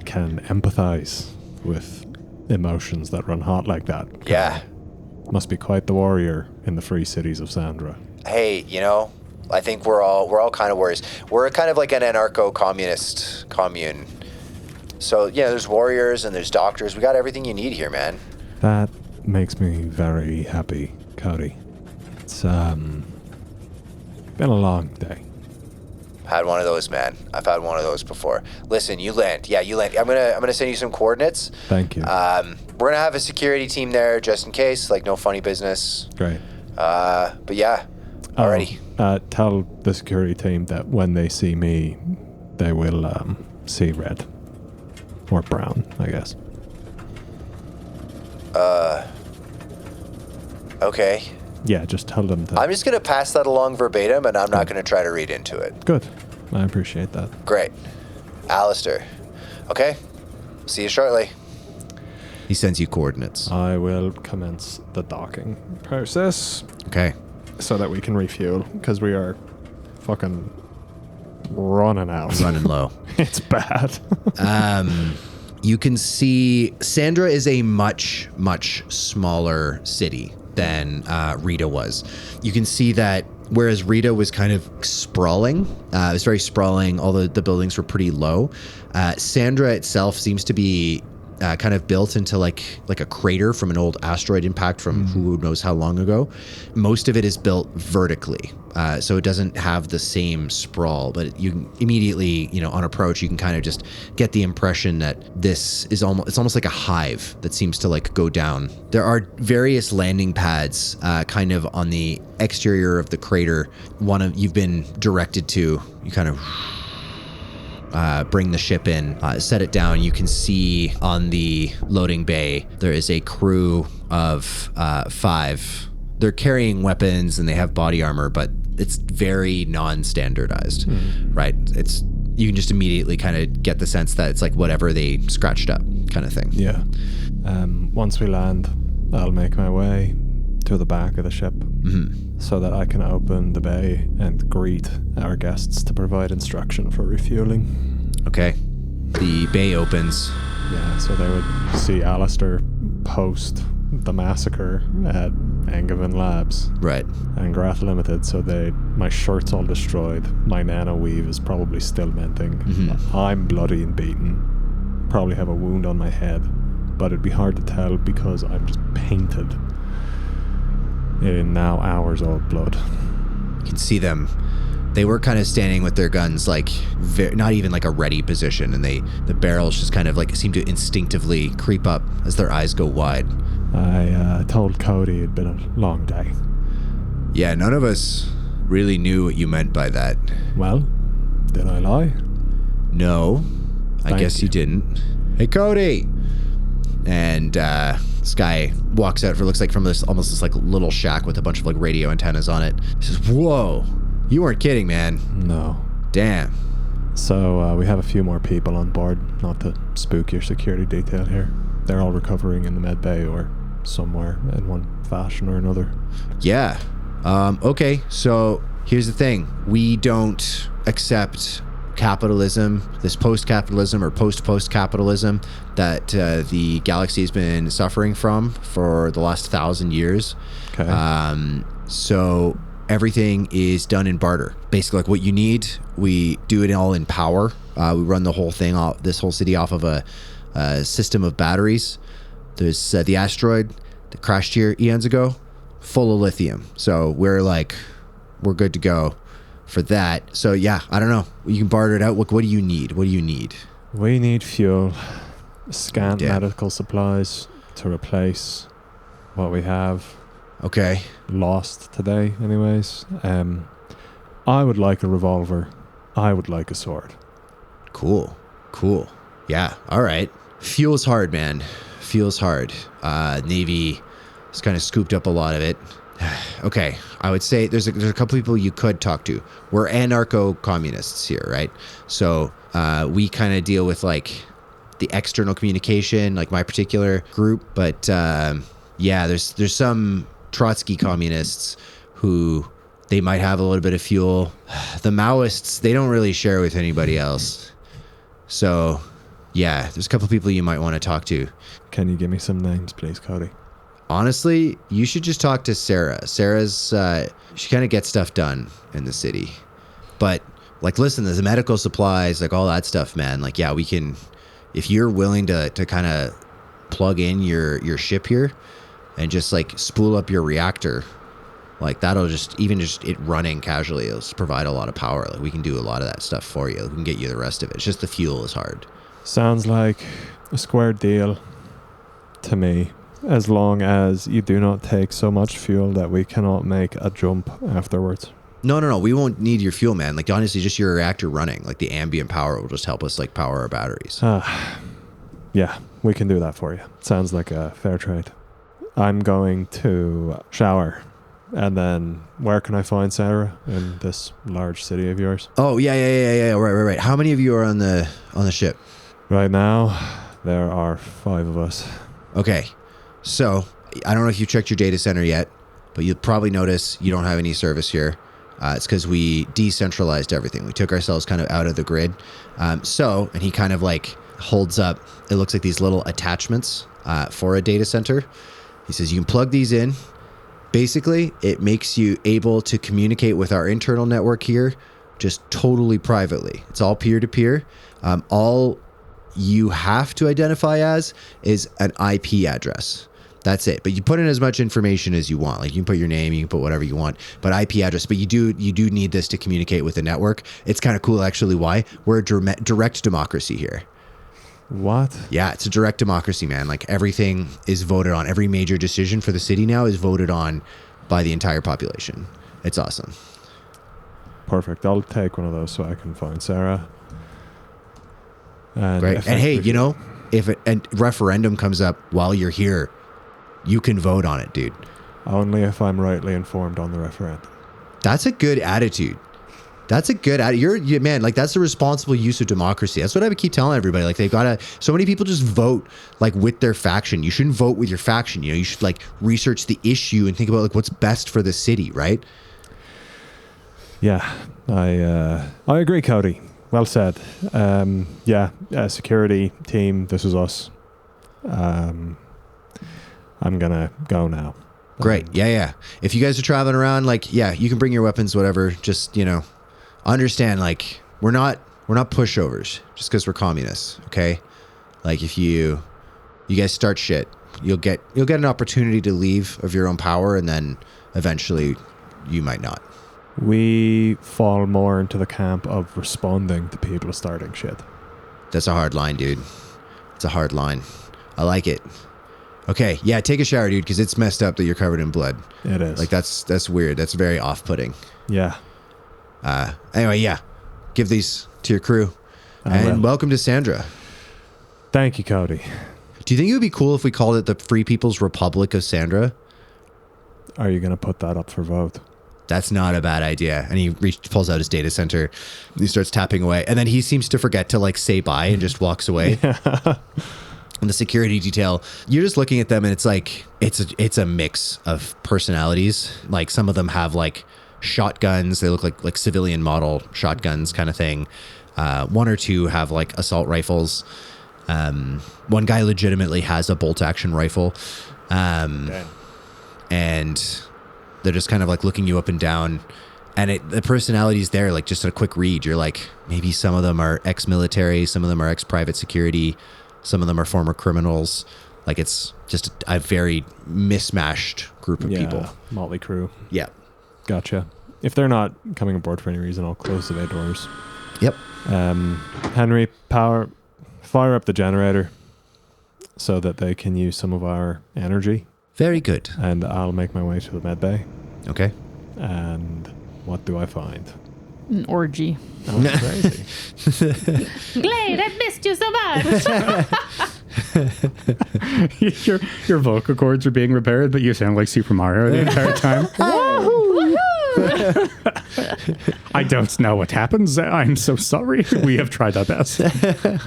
can empathize with emotions that run hot like that. Yeah. Must be quite the warrior in the free cities of Sandra. Hey, I think we're all kind of warriors. We're kind of like an anarcho-communist commune. So yeah, there's warriors and there's doctors. We got everything you need here, man. That makes me very happy, Cody. It's been a long day. Had one of those, man. I've had one of those before. Listen, you land. Yeah, you land. I'm gonna send you some coordinates. Thank you. We're gonna have a security team there just in case, like no funny business. Great. But yeah, alrighty. Tell the security team that when they see me, they will see red. Or brown, I guess. Okay. Yeah, just tell them to... I'm just gonna pass that along verbatim, and I'm not gonna try to read into it. Good. I appreciate that. Great. Alistair. Okay. See you shortly. He sends you coordinates. I will commence the docking process Okay. so that we can refuel, because we are fucking running out. Running low. It's bad. You can see Sandra is a much, much smaller city than Rita was. You can see that whereas Rita was kind of sprawling, it was very sprawling, all the buildings were pretty low. Sandra itself seems to be kind of built into like a crater from an old asteroid impact from who knows how long ago. Most of it is built vertically, so it doesn't have the same sprawl, but you can immediately, on approach, you can kind of just get the impression that this is it's almost like a hive that seems to like go down. There are various landing pads kind of on the exterior of the crater. You've been directed to, you kind of bring the ship in, set it down. You can see on the loading bay, there is a crew of 5. They're carrying weapons and they have body armor, but it's very non-standardized, right? You can just immediately kind of get the sense that it's like whatever they scratched up kind of thing. Yeah. Once we land, I'll make my way to the back of the ship so that I can open the bay and greet our guests to provide instruction for refueling. Okay. The bay opens. Yeah, so they would see Alastar post the massacre at Angevin Labs Right. and Grath Limited, so my shirt's all destroyed. My nano weave is probably still mending. I'm bloody and beaten. Probably have a wound on my head, but it'd be hard to tell because I'm just painted in now hours-old blood. You can see them. They were kind of standing with their guns, like not even like a ready position, and the barrels just kind of like seem to instinctively creep up as their eyes go wide. I told Cody it'd been a long day. Yeah, none of us really knew what you meant by that. Well, did I lie? No, I Thank guess you didn't. Hey, Cody! And this guy walks out, looks like from this like little shack with a bunch of like radio antennas on it. He says, "Whoa, you weren't kidding, man. No. Damn." So we have a few more people on board, not to spook your security detail here. They're all recovering in the med bay or somewhere in one fashion or another. Yeah. Okay, so here's the thing. We don't accept capitalism, this post-capitalism or post-capitalism that the galaxy has been suffering from for the last 1,000 years. Okay. So everything is done in barter. Basically, like what you need, we do it all in power. We run the whole thing off, this whole city off of a system of batteries. There's the asteroid that crashed here eons ago, full of lithium. So we're good to go for that. So yeah, I don't know. You can barter it out. What do you need? What do you need? We need fuel, scant Yeah. medical supplies to replace what we have Okay. lost today, anyways. I would like a revolver. I would like a sword. Cool. Yeah. All right. Fuel's hard, man. Fuel's hard. Navy has kind of scooped up a lot of it. Okay. I would say there's a couple people you could talk to. We're anarcho-communists here, right? So we kind of deal with like the external communication, like my particular group. But yeah, there's some Trotsky communists who they might have a little bit of fuel. The Maoists, they don't really share with anybody else. So yeah, there's a couple people you might want to talk to. Can you give me some names, please, Cody? Honestly, you should just talk to Sarah. Sarah's, she kind of gets stuff done in the city. But, like, listen, there's the medical supplies, like, all that stuff, man. Like, yeah, we can, if you're willing to kind of plug in your ship here and just, like, spool up your reactor, like, that'll just, even just it running casually, it'll provide a lot of power. Like, we can do a lot of that stuff for you. We can get you the rest of it. It's just the fuel is hard. Sounds like a square deal to me, as long as you do not take so much fuel that we cannot make a jump afterwards. No. We won't need your fuel, man. Like, honestly, just your reactor running. Like, the ambient power will just help us, like, power our batteries. Yeah, we can do that for you. Sounds like a fair trade. I'm going to shower. And then where can I find Sandra in this large city of yours? Oh, yeah. Right. How many of you are on the ship? Right now, there are 5 of us. Okay. So, I don't know if you checked your data center yet, but you'll probably notice you don't have any service here. It's because we decentralized everything. We took ourselves kind of out of the grid. And he kind of like holds up, it looks like these little attachments for a data center. He says, you can plug these in. Basically, it makes you able to communicate with our internal network here just totally privately. It's all peer-to-peer. All you have to identify as is an IP address. That's it. But you put in as much information as you want. Like, you can put your name, you can put whatever you want, but IP address. But you do need this to communicate with the network. It's kind of cool, actually. Why? We're a direct democracy here. What? Yeah, it's a direct democracy, man. Like, everything is voted on. Every major decision for the city now is voted on by the entire population. It's awesome. Perfect. I'll take one of those so I can find Sarah. Great. And hey, you know, if a referendum comes up while you're here, you can vote on it, dude. Only if I'm rightly informed on the referendum. That's a good attitude. That's a good attitude. Man, like, that's the responsible use of democracy. That's what I would keep telling everybody. Like, they've got to, so many people just vote like with their faction. You shouldn't vote with your faction. You know, you should like research the issue and think about like what's best for the city, right? Yeah, I agree, Cody. Well said. Security team, this is us. I'm gonna go now. Great. Yeah. If you guys are traveling around, like, yeah, you can bring your weapons, whatever. Just, you know, understand, like, we're not pushovers just because we're communists. Okay. Like, if you guys start shit, you'll get an opportunity to leave of your own power, and then eventually you might not. We fall more into the camp of responding to people starting shit. That's a hard line, dude. It's a hard line. I like it. Okay, yeah, take a shower, dude, because it's messed up that you're covered in blood. It is. Like, that's weird. That's very off-putting. Yeah. Anyway, yeah, give these to your crew. And welcome to Sandra. Thank you, Cody. Do you think it would be cool if we called it the Free People's Republic of Sandra? Are you going to put that up for vote? That's not a bad idea. And he pulls out his data center. And he starts tapping away. And then he seems to forget to, like, say bye and just walks away. Yeah. And the security detail, you're just looking at them and it's like, it's a mix of personalities. Like, some of them have like shotguns. They look like civilian model shotguns kind of thing. One or two have like assault rifles. One guy legitimately has a bolt action rifle. And they're just kind of like looking you up and down. And the personality's there, like, just a quick read. You're like, maybe some of them are ex-military, some of them are ex-private security. Some of them are former criminals. Like, it's just a very mismatched group of people. Motley crew. Yeah. Gotcha. if they're not coming aboard for any reason, I'll close the bay doors. Yep. Henry, fire up the generator so that they can use some of our energy. Very good. And I'll make my way to the med bay. Okay. And what do I find? An orgy. Oh, crazy. Glade, I missed you so much. your vocal cords are being repaired, but you sound like Super Mario the entire time. I don't know what happens. I'm so sorry. We have tried our best.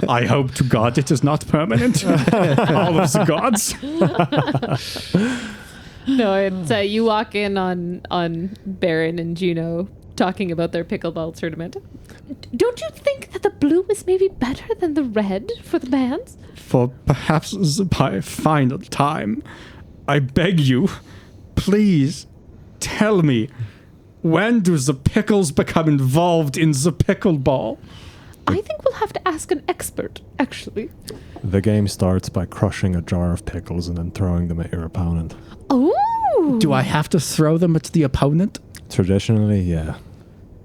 I hope to God it is not permanent. All of the gods. No, it's you walk in on Barron and Juno talking about their pickleball tournament. Don't you think that the blue is maybe better than the red for the bands? For perhaps the final time, I beg you, please tell me, when do the pickles become involved in the pickleball? I think we'll have to ask an expert, actually. The game starts by crushing a jar of pickles and then throwing them at your opponent. Oh! Do I have to throw them at the opponent? Traditionally, yeah.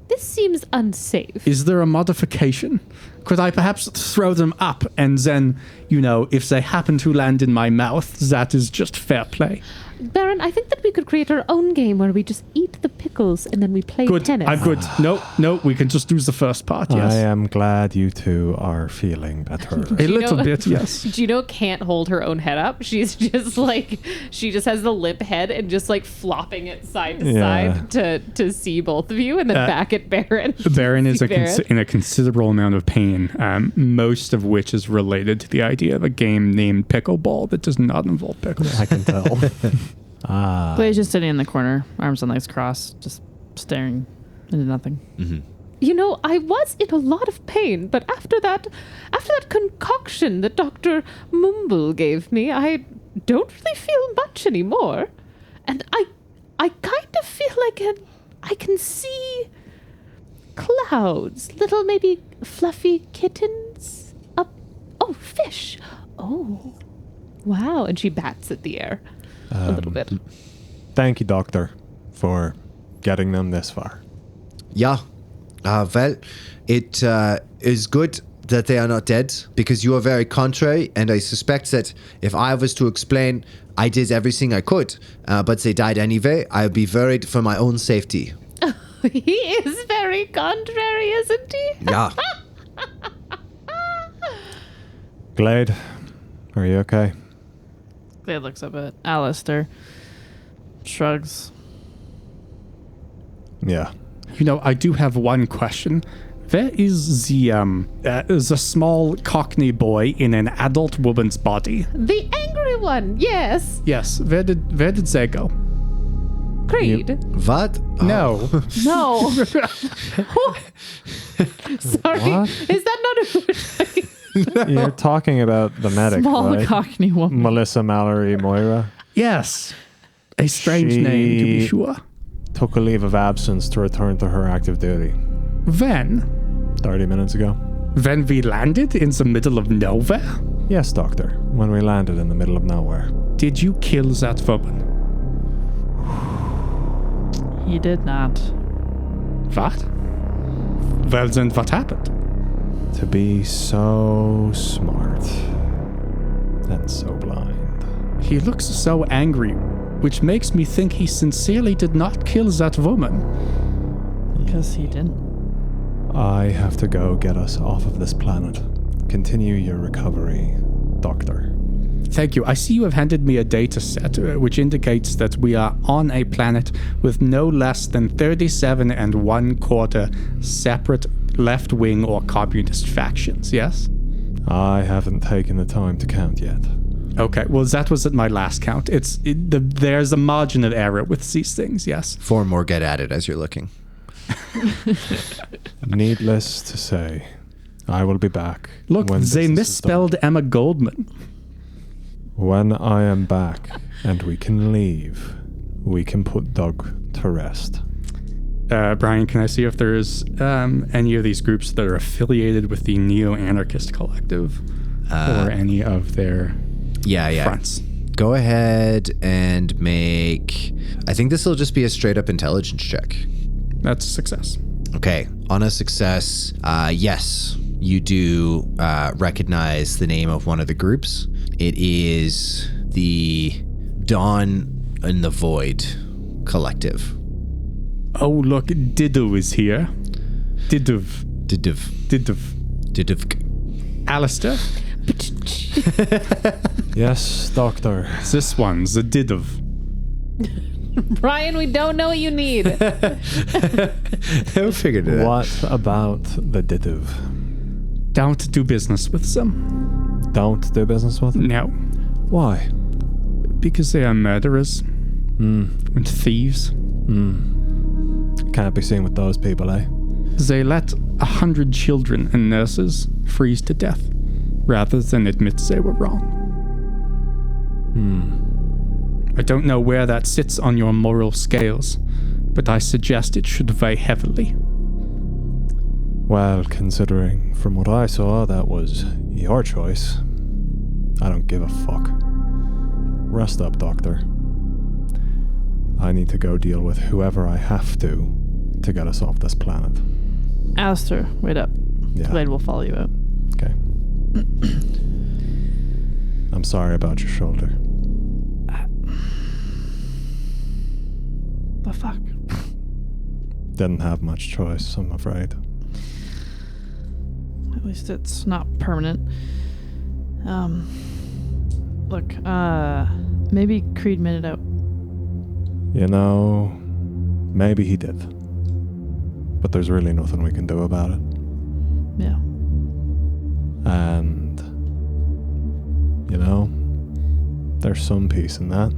This seems unsafe. Is there a modification? Could I perhaps throw them up and then, if they happen to land in my mouth, that is just fair play? Barron, I think that we could create our own game where we just eat the pickles and then we play Good. tennis. I'm good. No, we can just do the first part, yes. I am glad you two are feeling better. A little bit, yes. Juno can't hold her own head up. She's just she just has the limp head and just flopping it side to side to see both of you and then back at Barron. Barron is in a considerable amount of pain, most of which is related to the idea of a game named Pickleball that does not involve pickles. I can tell. Blade's just sitting in the corner, arms and legs crossed, just staring into nothing. Mm-hmm. I was in a lot of pain, but after that concoction that Dr. Mumble gave me, I don't really feel much anymore. And I kind of feel like I can see clouds, little maybe fluffy kittens up. Oh, fish. Oh, wow. And she bats at the air a little bit. Thank you, Doctor, for getting them this far. Yeah. Well, it is good that they are not dead, because you are very contrary, and I suspect that if I was to explain, I did everything I could, but they died anyway, I would be worried for my own safety. He is very contrary, isn't he? Yeah. Glade, are you okay? Glade looks up at Alastar, shrugs. Yeah. I do have one question. Where is the small Cockney boy in an adult woman's body? The angry one, yes. Yes. Where did they go? Creed. What? No. No. Sorry. What? Is that not who we're talking? You're talking about the medic, Small right? Cockney woman. Melissa Mallory Moira Yes. A strange name, to be sure. took a leave of absence to return to her active duty. When? 30 minutes ago. When we landed in the middle of nowhere? Yes, Doctor. When we landed in the middle of nowhere. Did you kill that woman? He did not. What? Well, then what happened? To be so smart and so blind. He looks so angry, which makes me think he sincerely did not kill that woman. Because he didn't. I have to go get us off of this planet. Continue your recovery, Doctor. Thank you. I see you have handed me a data set, which indicates that we are on a planet with no less than 37 1/4 separate left-wing or communist factions, yes? I haven't taken the time to count yet. Okay, well, that was at my last count. There's a margin of error with these things, yes? 4 more get at it as you're looking. Needless to say, I will be back. Look, when they business is misspelled done. Emma Goldman. When I am back and we can leave, we can put Doug to rest. Brian, can I see if there's any of these groups that are affiliated with the Neo-Anarchist Collective or any of their fronts? Go ahead and make... I think this will just be a straight-up intelligence check. That's a success. Okay. On a success, yes, you do recognize the name of one of the groups. It is the Dawn in the Void Collective. Oh, look, Diddle is here. Diddle. Alastar, Yes, Doctor. this one's the Diddle. Brian, we don't know what you need. I figured it out. What about the Didiv? Don't do business with them. Don't do business with them? No, Why? because they are murderers and thieves. Can't be seen with those people, eh? They let 100 children and nurses freeze to death rather than admit they were wrong. I don't know where that sits on your moral scales, but I suggest it should weigh heavily. Well, considering from what I saw, that was your choice. I don't give a fuck. Rest up, Doctor. I need to go deal with whoever I have to get us off this planet. Alastar, wait up. Yeah. Glade will follow you out. Okay. I'm sorry about your shoulder. The fuck? Didn't have much choice, I'm afraid. At least it's not permanent. Look, maybe Creed made it out. You know, maybe he did. But there's really nothing we can do about it. Yeah. And, you know, there's some peace in that.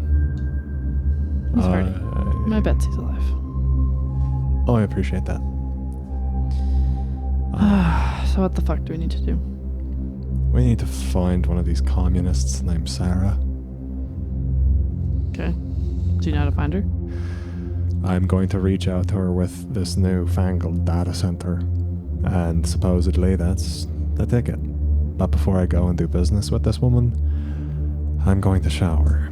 He's hurting. My Betsy's alive. Oh, I appreciate that. So what the fuck do we need to do? We need to find one of these communists named Sarah. Okay. Do you know how to find her? I'm going to reach out to her with this newfangled data center. And supposedly that's the ticket. But before I go and do business with this woman, I'm going to shower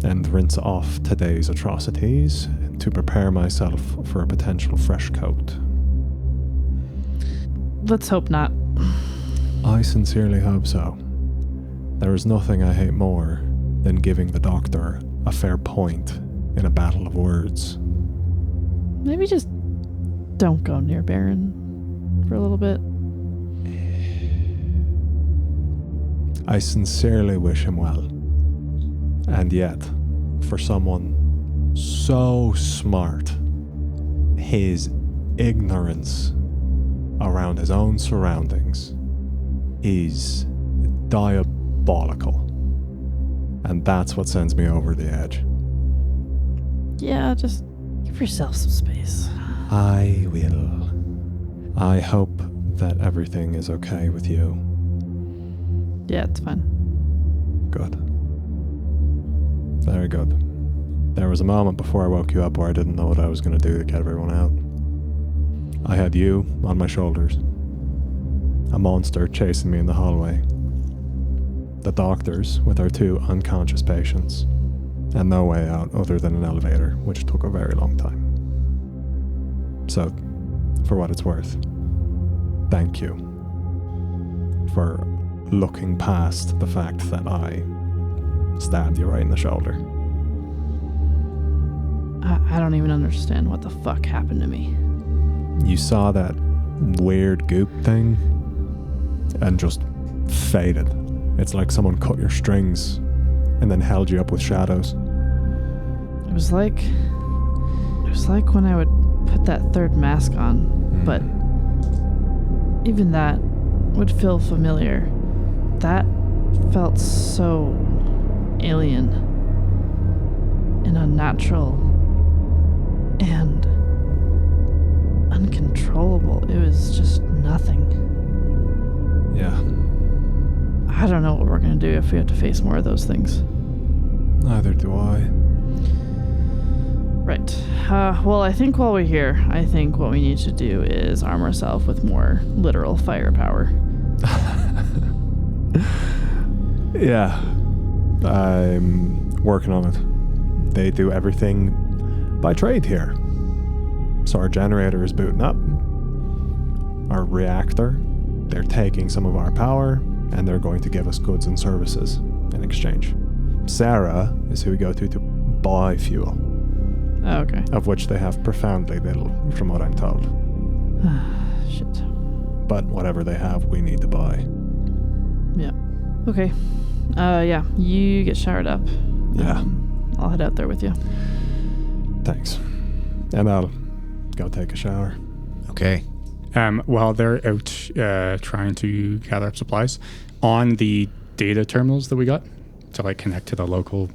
and rinse off today's atrocities to prepare myself for a potential fresh coat. Let's hope not. I sincerely hope so. There is nothing I hate more than giving the Doctor a fair point in a battle of words. Maybe just don't go near Barron for a little bit. I sincerely wish him well. And yet, for someone so smart, his ignorance around his own surroundings is diabolical. And that's what sends me over the edge. Yeah, just give yourself some space. I will. I hope that everything is okay with you. Yeah, it's fine. Good. Very good. There was a moment before I woke you up where I didn't know what I was going to do to get everyone out. I had you on my shoulders. A monster chasing me in the hallway. The doctors with our 2 unconscious patients. And no way out other than an elevator, which took a very long time. So, for what it's worth, thank you for looking past the fact that I stabbed you right in the shoulder. I don't even understand what the fuck happened to me. You saw that weird goop thing and just faded. It's like someone cut your strings and then held you up with shadows. It was like when I would put that 3rd mask on, but even that would feel familiar. That felt so alien and unnatural and uncontrollable. It was just nothing. Yeah. I don't know what we're gonna do if we have to face more of those things. Neither do I. Right. Well, I think while we're here, I think what we need to do is arm ourselves with more literal firepower. Yeah. I'm working on it. They do everything by trade here. So our generator is booting up. Our reactor, they're taking some of our power, and they're going to give us goods and services in exchange. Sarah is who we go to buy fuel, Oh, okay. of which they have profoundly little, from what I'm told. Shit. But whatever they have, we need to buy. Yeah. Okay. Yeah. You get showered up. Yeah. I'll head out there with you. Thanks. And I'll go take a shower. Okay. While they're out trying to gather up supplies, on the data terminals that we got to like connect to the local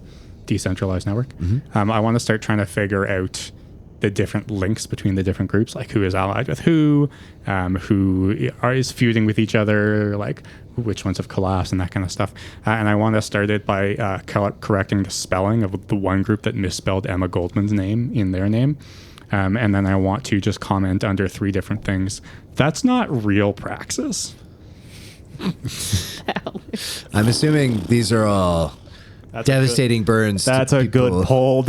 decentralized network, I want to start trying to figure out the different links between the different groups, like who is allied with who is feuding with each other, like which ones have collapsed and that kind of stuff. And I want to start it by correcting the spelling of the one group that misspelled Emma Goldman's name in their name. And then I want to just comment under 3 different things. That's not real praxis. I'm assuming these are all devastating burns. That's to a people. good poll.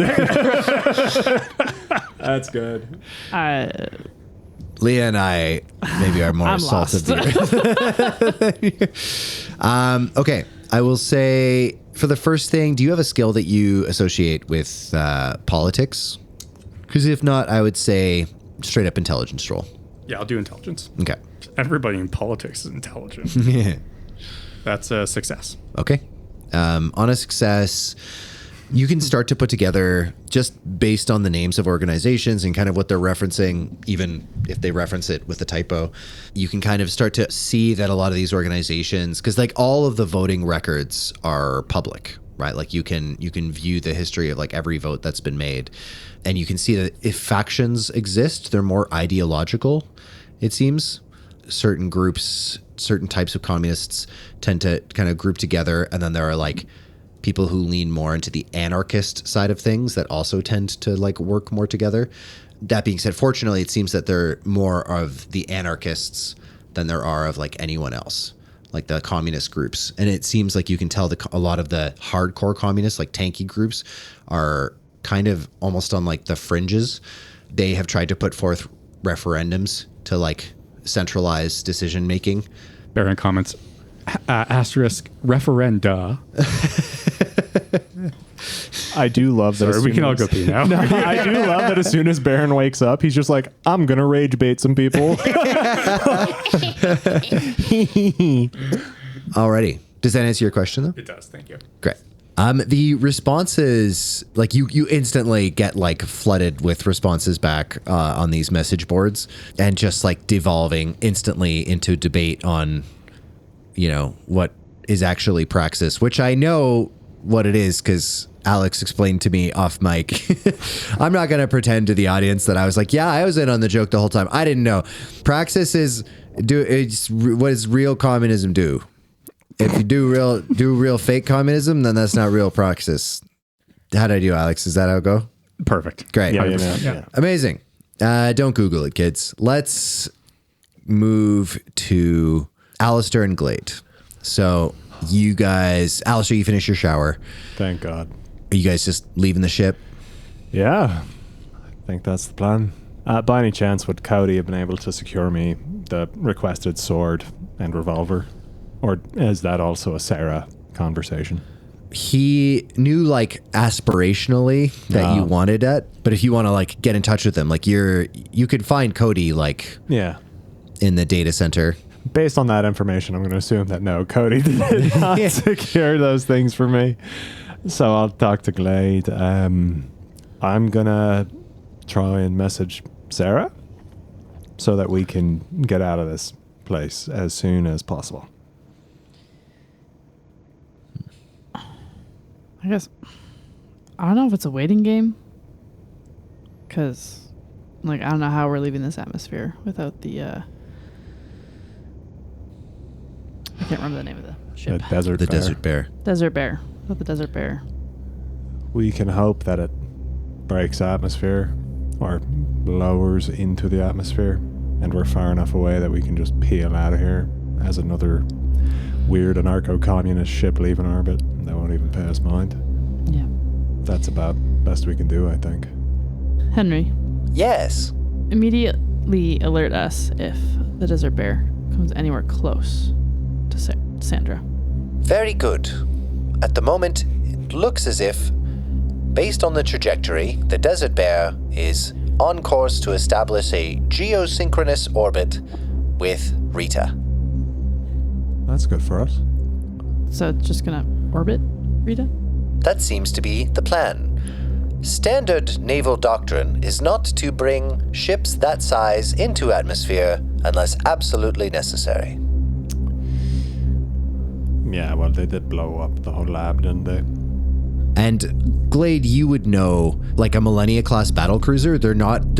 That's good. Leah and I maybe are more I'm salt of lost. the earth. Okay, I will say for the first thing, do you have a skill that you associate with politics? Because if not, I would say straight up intelligence roll. Yeah, I'll do intelligence. Okay. Everybody in politics is intelligent. Yeah. That's a success. Okay. On a success, you can start to put together, just based on the names of organizations and kind of what they're referencing, even if they reference it with a typo, you can kind of start to see that a lot of these organizations, because like all of the voting records are public, right? Like you can view the history of like every vote that's been made, and you can see that if factions exist, they're more ideological, it seems. Certain groups, certain types of communists tend to kind of group together, and then there are like people who lean more into the anarchist side of things that also tend to like work more together. That being said, fortunately, it seems that there are more of the anarchists than there are of like anyone else, like the communist groups. And it seems like you can tell a lot of the hardcore communists, like tanky groups, are kind of almost on like the fringes. They have tried to put forth referendums to like centralize decision making. Barron comments, asterisk referenda. I do love that. Sorry, we can all go pee now. No, I do love that as soon as Baron wakes up, he's just like, I'm going to rage bait some people. Alrighty. Does that answer your question though? It does, thank you. Great. The responses, like you instantly get like flooded with responses back on these message boards, and just like devolving instantly into debate on, you know, what is actually praxis, which I know what it is because Alex explained to me off mic. I'm not going to pretend to the audience that I was like, yeah, I was in on the joke the whole time. I didn't know. Praxis is what does real communism do? If you do real fake communism, then that's not real praxis. How'd I do, Alex? Is that how it go? Perfect. Great. Yeah. Amazing. Don't Google it, kids. Let's move to Alastar and Glade. So you guys, Alastar, you finish your shower. Thank God. Are you guys just leaving the ship? Yeah, I think that's the plan. By any chance, would Cody have been able to secure me the requested sword and revolver? Or is that also a Sarah conversation? He knew like aspirationally that you wanted it, but if you want to like get in touch with him, like you could find Cody like in the data center. Based on that information, I'm going to assume that no, Cody did not secure those things for me. So I'll talk to Glade. I'm going to try and message Sarah so that we can get out of this place as soon as possible. I guess I don't know if it's a waiting game, because like I don't know how we're leaving this atmosphere without the I can't remember the name of the ship. The Desert Bear. Desert Bear. Without the Desert Bear. We can hope that it breaks atmosphere or lowers into the atmosphere, and we're far enough away that we can just peel out of here as another weird anarcho-communist ship leaving orbit. They won't even pay us mind. Yeah. That's about best we can do, I think. Henry, Yes. immediately alert us if the desert bear comes anywhere close to Sandra. Very good. At the moment, it looks as if, based on the trajectory, the desert bear is on course to establish a geosynchronous orbit with Rita. That's good for us. So it's just gonna orbit Rita? That seems to be the plan. Standard naval doctrine is not to bring ships that size into atmosphere unless absolutely necessary. Yeah, well, they did blow up the whole lab, didn't they? And Glade, you would know, like a Millennia class battlecruiser, they're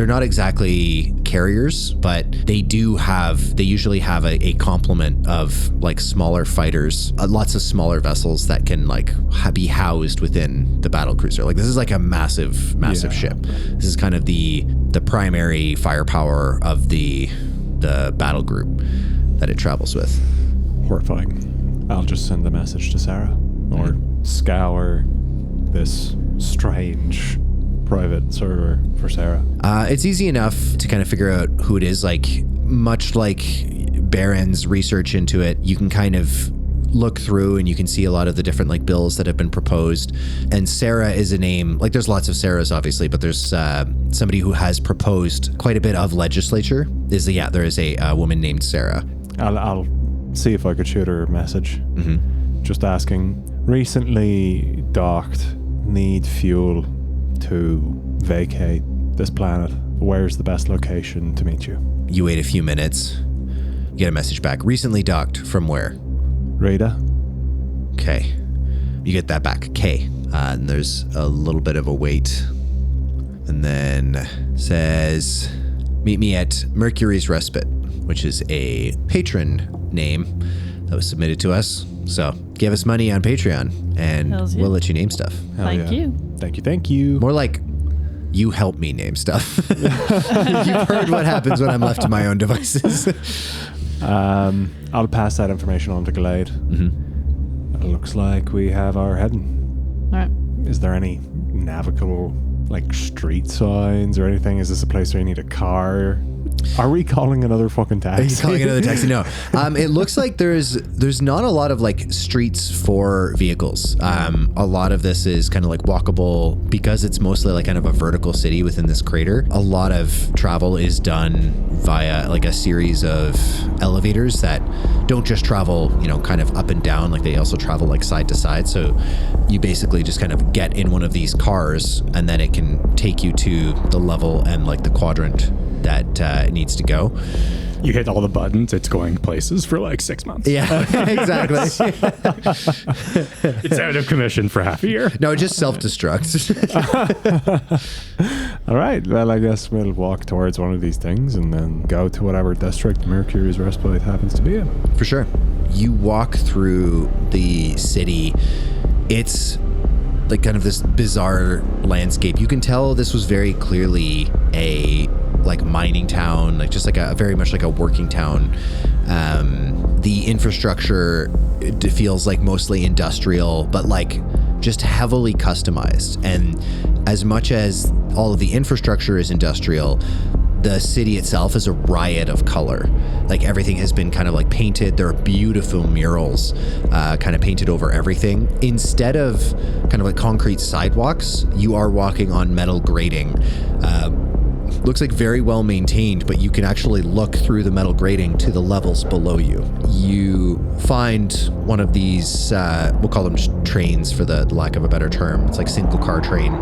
not exactly carriers, but they usually have a complement of like smaller fighters, lots of smaller vessels that can like be housed within the battlecruiser. Like this is like a massive ship. This is kind of the primary firepower of the battle group that it travels with. Horrifying. I'll just send a message to Sarah or scour this strange private server for Sarah. It's easy enough to kind of figure out who it is. Like much like Barron's research into it, you can kind of look through and you can see a lot of the different like bills that have been proposed. And Sarah is a name, like there's lots of Sarahs obviously, but there's somebody who has proposed quite a bit of legislature. There is a woman named Sarah. I'll see if I could shoot her a message. Just asking, recently docked, need fuel to vacate this planet. Where's the best location to meet you? You wait a few minutes. You get a message back. Recently docked from where? Rita. Okay. You get that back. Okay. And there's a little bit of a wait. And then says, meet me at Mercury's Respite, which is a patron name that was submitted to us. So give us money on Patreon and we'll let you name stuff. Thank you. Thank you. More like you help me name stuff. You've heard what happens when I'm left to my own devices. I'll pass that information on to Glade. It looks like we have our heading. All right. Is there any navigable like street signs or anything? Is this a place where you need a car? Are we calling another fucking taxi? Are you calling another taxi? No. It looks like there's not a lot of like streets for vehicles. A lot of this is kind of like walkable because it's mostly like kind of a vertical city within this crater. A lot of travel is done via like a series of elevators that don't just travel, kind of up and down. Like they also travel like side to side. So you basically just kind of get in one of these cars and then it can take you to the level and like the quadrant that it needs to go. You hit all the buttons, it's going places for like 6 months. Yeah, exactly. It's out of commission for half a year. No, it just self-destructs. All right, well, I guess we'll walk towards one of these things and then go to whatever district Mercury's Respite happens to be in. For sure. You walk through the city. It's like kind of this bizarre landscape. You can tell this was very clearly a like mining town, like just like a very much like a working town. The infrastructure feels like mostly industrial, but like just heavily customized. And as much as all of the infrastructure is industrial, the city itself is a riot of color. Like everything has been kind of like painted. There are beautiful murals kind of painted over everything. Instead of kind of like concrete sidewalks, you are walking on metal grating. Looks like very well maintained, but you can actually look through the metal grating to the levels below you. You find one of these, we'll call them trains for the lack of a better term. It's like single car train.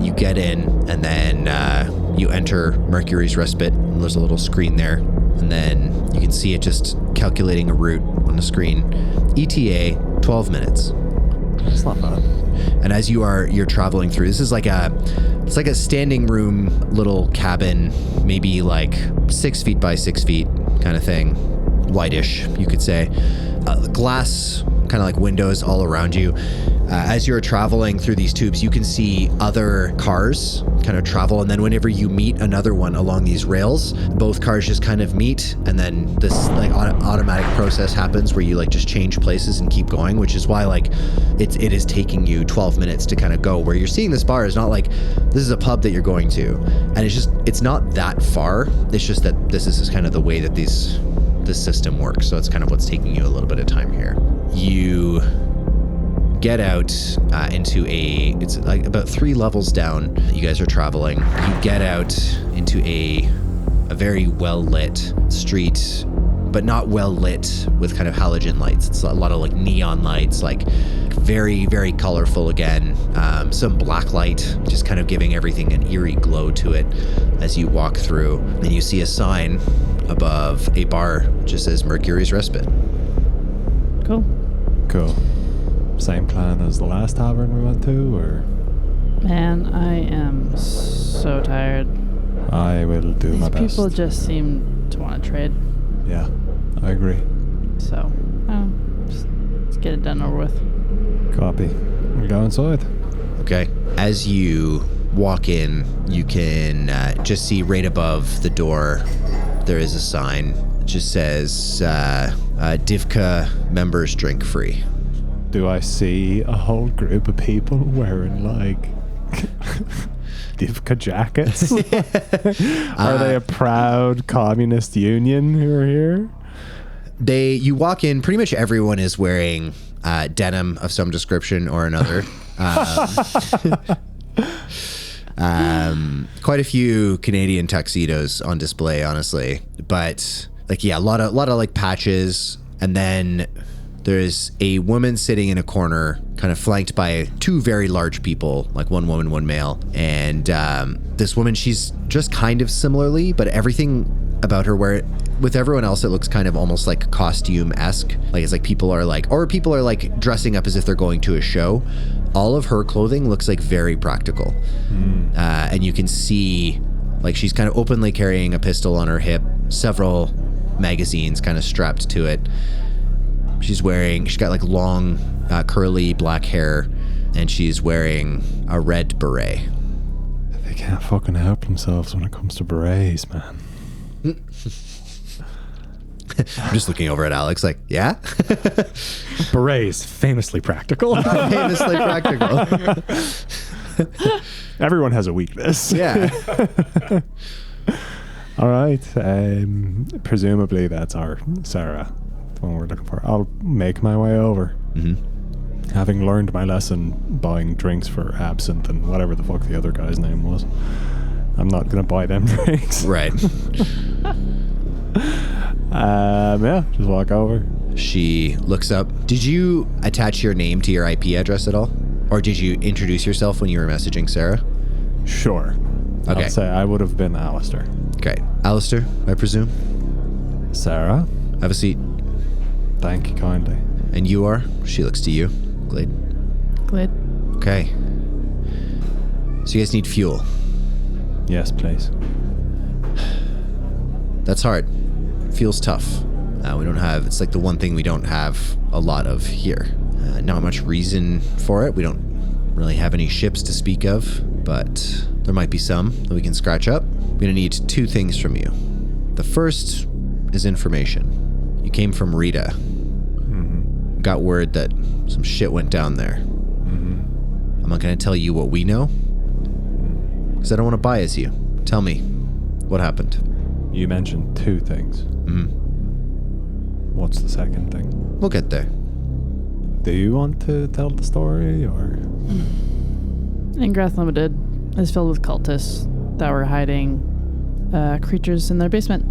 You get in and then you enter Mercury's Respite. There's a little screen there. And then you can see it just calculating a route on the screen. ETA, 12 minutes. It's not bad. And as you're traveling through, this is like it's like a standing room little cabin, maybe like 6 feet by 6 feet kind of thing, whitish, you could say. Glass kind of like windows all around you. As you're traveling through these tubes, you can see other cars kind of travel, and then whenever you meet another one along these rails, both cars just kind of meet, and then this like automatic process happens where you like just change places and keep going, which is why like it is taking you 12 minutes to kind of go. Where you're seeing this bar is not like this is a pub that you're going to, and it's not that far. It's just that this is kind of the way that this system works. So it's kind of what's taking you a little bit of time here. You get out into it's like about 3 levels down. You guys are traveling. You get out into a very well lit street, but not well lit with kind of halogen lights. It's a lot of like neon lights, like very, very colorful again. Some black light, just kind of giving everything an eerie glow to it as you walk through. And you see a sign above a bar, just says Mercury's Respite. Cool. Cool. Same plan as the last tavern we went to, or? Man, I am so tired. I will do my best. These people just seem to want to trade. Yeah, I agree. So, just get it done over with. Copy. We go inside. Okay. As you walk in, you can just see right above the door, there is a sign. It just says, Divka members drink free. Do I see a whole group of people wearing like Divka jackets? Are they a proud communist union who are here? You walk in, pretty much everyone is wearing denim of some description or another. Quite a few Canadian tuxedos on display, honestly. But like, yeah, a lot of like patches, and then there's a woman sitting in a corner, kind of flanked by 2 very large people, like 1 woman, 1 male. And this woman, she's just kind of similarly, but everything about her, where with everyone else, it looks kind of almost like costume-esque. Like it's like people are like dressing up as if they're going to a show. All of her clothing looks like very practical. And you can see like she's kind of openly carrying a pistol on her hip, several magazines kind of strapped to it. She's got like long, curly black hair, and she's wearing a red beret. They can't fucking help themselves when it comes to berets, man. I'm just looking over at Alex like, yeah? Berets, famously practical. Famously practical. Everyone has a weakness. Yeah. All right. Presumably that's our Sarah, the one we're looking for. I'll make my way over. Mm-hmm. Having learned my lesson buying drinks for absinthe and whatever the fuck the other guy's name was, I'm not going to buy them drinks. Right. Yeah, just walk over. She looks up. Did you attach your name to your IP address at all? Or did you introduce yourself when you were messaging Sarah? Sure. Okay. I'll say I would have been Alastar. Okay. Alastar, I presume? Sarah? Have a seat. Thank you kindly. And you are? She looks to you. Glade. Glade. Okay. So you guys need fuel. Yes, please. That's hard. Fuel's tough. We don't have, it's like the one thing we don't have a lot of here. Not much reason for it. We don't really have any ships to speak of, but there might be some that we can scratch up. We're gonna need 2 things from you. The first is information. You came from Rita. Mm-hmm. Got word that some shit went down there. Mm-hmm. I'm not gonna tell you what we know, because I don't want to bias you. Tell me, what happened? You mentioned 2 things. Mm-hmm. What's the second thing? We'll get there. Do you want to tell the story, or? Ingrath Limited is filled with cultists that were hiding creatures in their basement.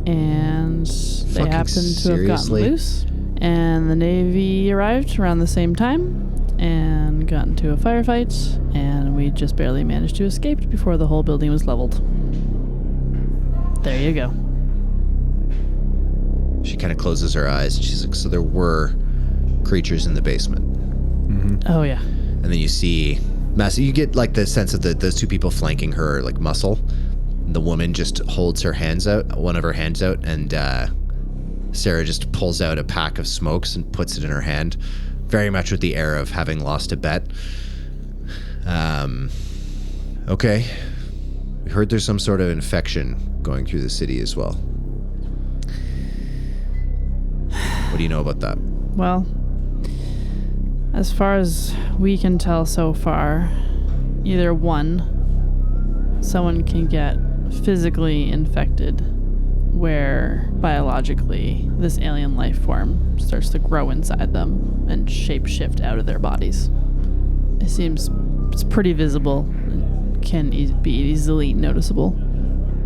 And they Fucking happened to seriously? have gotten loose. And the Navy arrived around the same time and got into a firefight. And we just barely managed to escape before the whole building was leveled. There you go. She kind of closes her eyes and she's like, so there were creatures in the basement. Mm-hmm. Oh, yeah. And then you see you get like the sense of those 2 people flanking her like muscle. The woman just holds her hands out, one of her hands out, and Sarah just pulls out a pack of smokes and puts it in her hand. very much with the air of having lost a bet. Okay. We heard there's some sort of infection going through the city as well. What do you know about that? Well, as far as we can tell so far, either one, someone can get physically infected, where biologically this alien life form starts to grow inside them and shape-shift out of their bodies. It seems it's pretty visible and can be easily noticeable.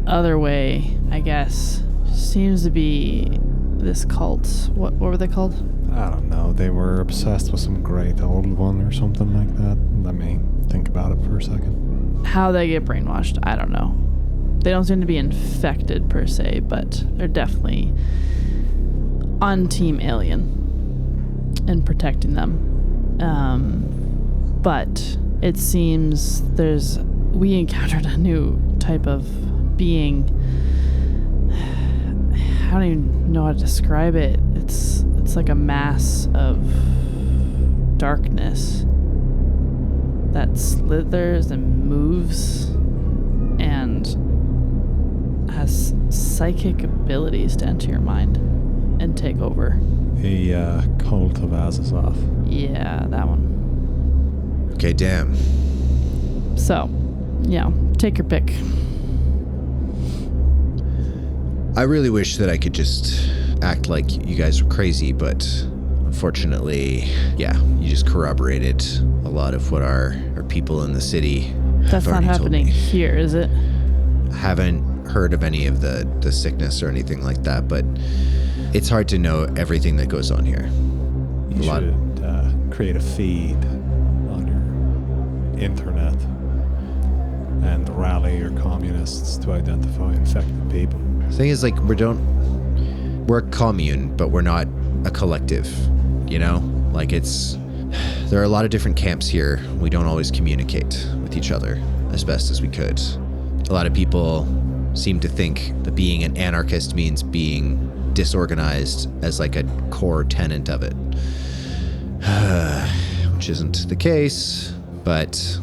Other way, I guess, seems to be this cult. What were they called? I don't know. They were obsessed with some great old one or something like that. Let me think about it for a second. How they get brainwashed, I don't know. They don't seem to be infected per se, but they're definitely on Team Alien and protecting them. But it seems we encountered a new type of being. I don't even know how to describe it. It's like a mass of darkness that slithers and moves and has psychic abilities to enter your mind and take over. The cult of Azazoth. Yeah, that one. Okay, damn. So, take your pick. I really wish that I could just act like you guys were crazy, but unfortunately, you just corroborated a lot of what our people in the city That's have not already told happening me. here, is it? I haven't heard of any of the sickness or anything like that, but it's hard to know everything that goes on here. You should create a feed on your internet and rally your communists to identify infected people. The thing is, like, we're a commune, but we're not a collective, you know? Like, there are a lot of different camps here. We don't always communicate with each other as best as we could. A lot of people seem to think that being an anarchist means being disorganized as like a core tenet of it. Which isn't the case, but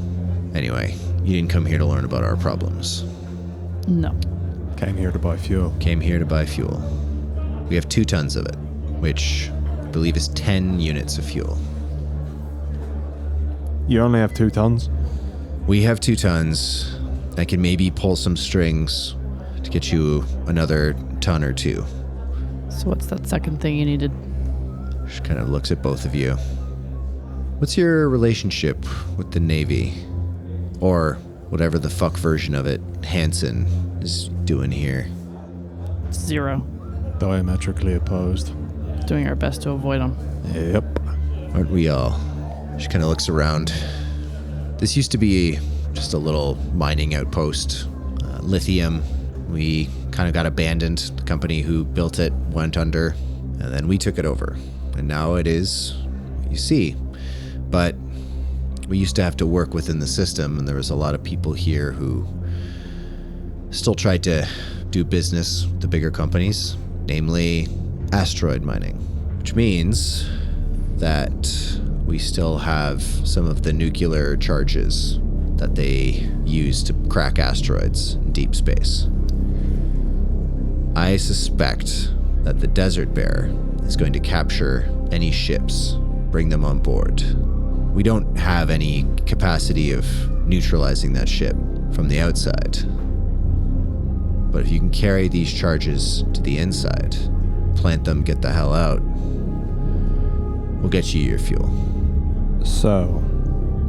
anyway, you didn't come here to learn about our problems. No. Came here to buy fuel. Came here to buy fuel. We have 2 tons of it, which I believe is 10 units of fuel. You only have 2 tons? We have 2 tons. I can maybe pull some strings to get you another ton or 2. So what's that second thing you needed? She kind of looks at both of you. What's your relationship with the Navy? Or whatever the fuck version of it Hansen is doing here. 0. Diametrically opposed. Doing our best to avoid them. Yep. Aren't we all? She kind of looks around. This used to be just a little mining outpost. Lithium. We kind of got abandoned. The company who built it went under, and then we took it over. And now it is what you see. But we used to have to work within the system, and there was a lot of people here who still tried to do business with the bigger companies, namely asteroid mining, which means that we still have some of the nuclear charges that they use to crack asteroids in deep space. I suspect that the Desert Bear is going to capture any ships, bring them on board. We don't have any capacity of neutralizing that ship from the outside. But if you can carry these charges to the inside, plant them, get the hell out, we'll get you your fuel. So,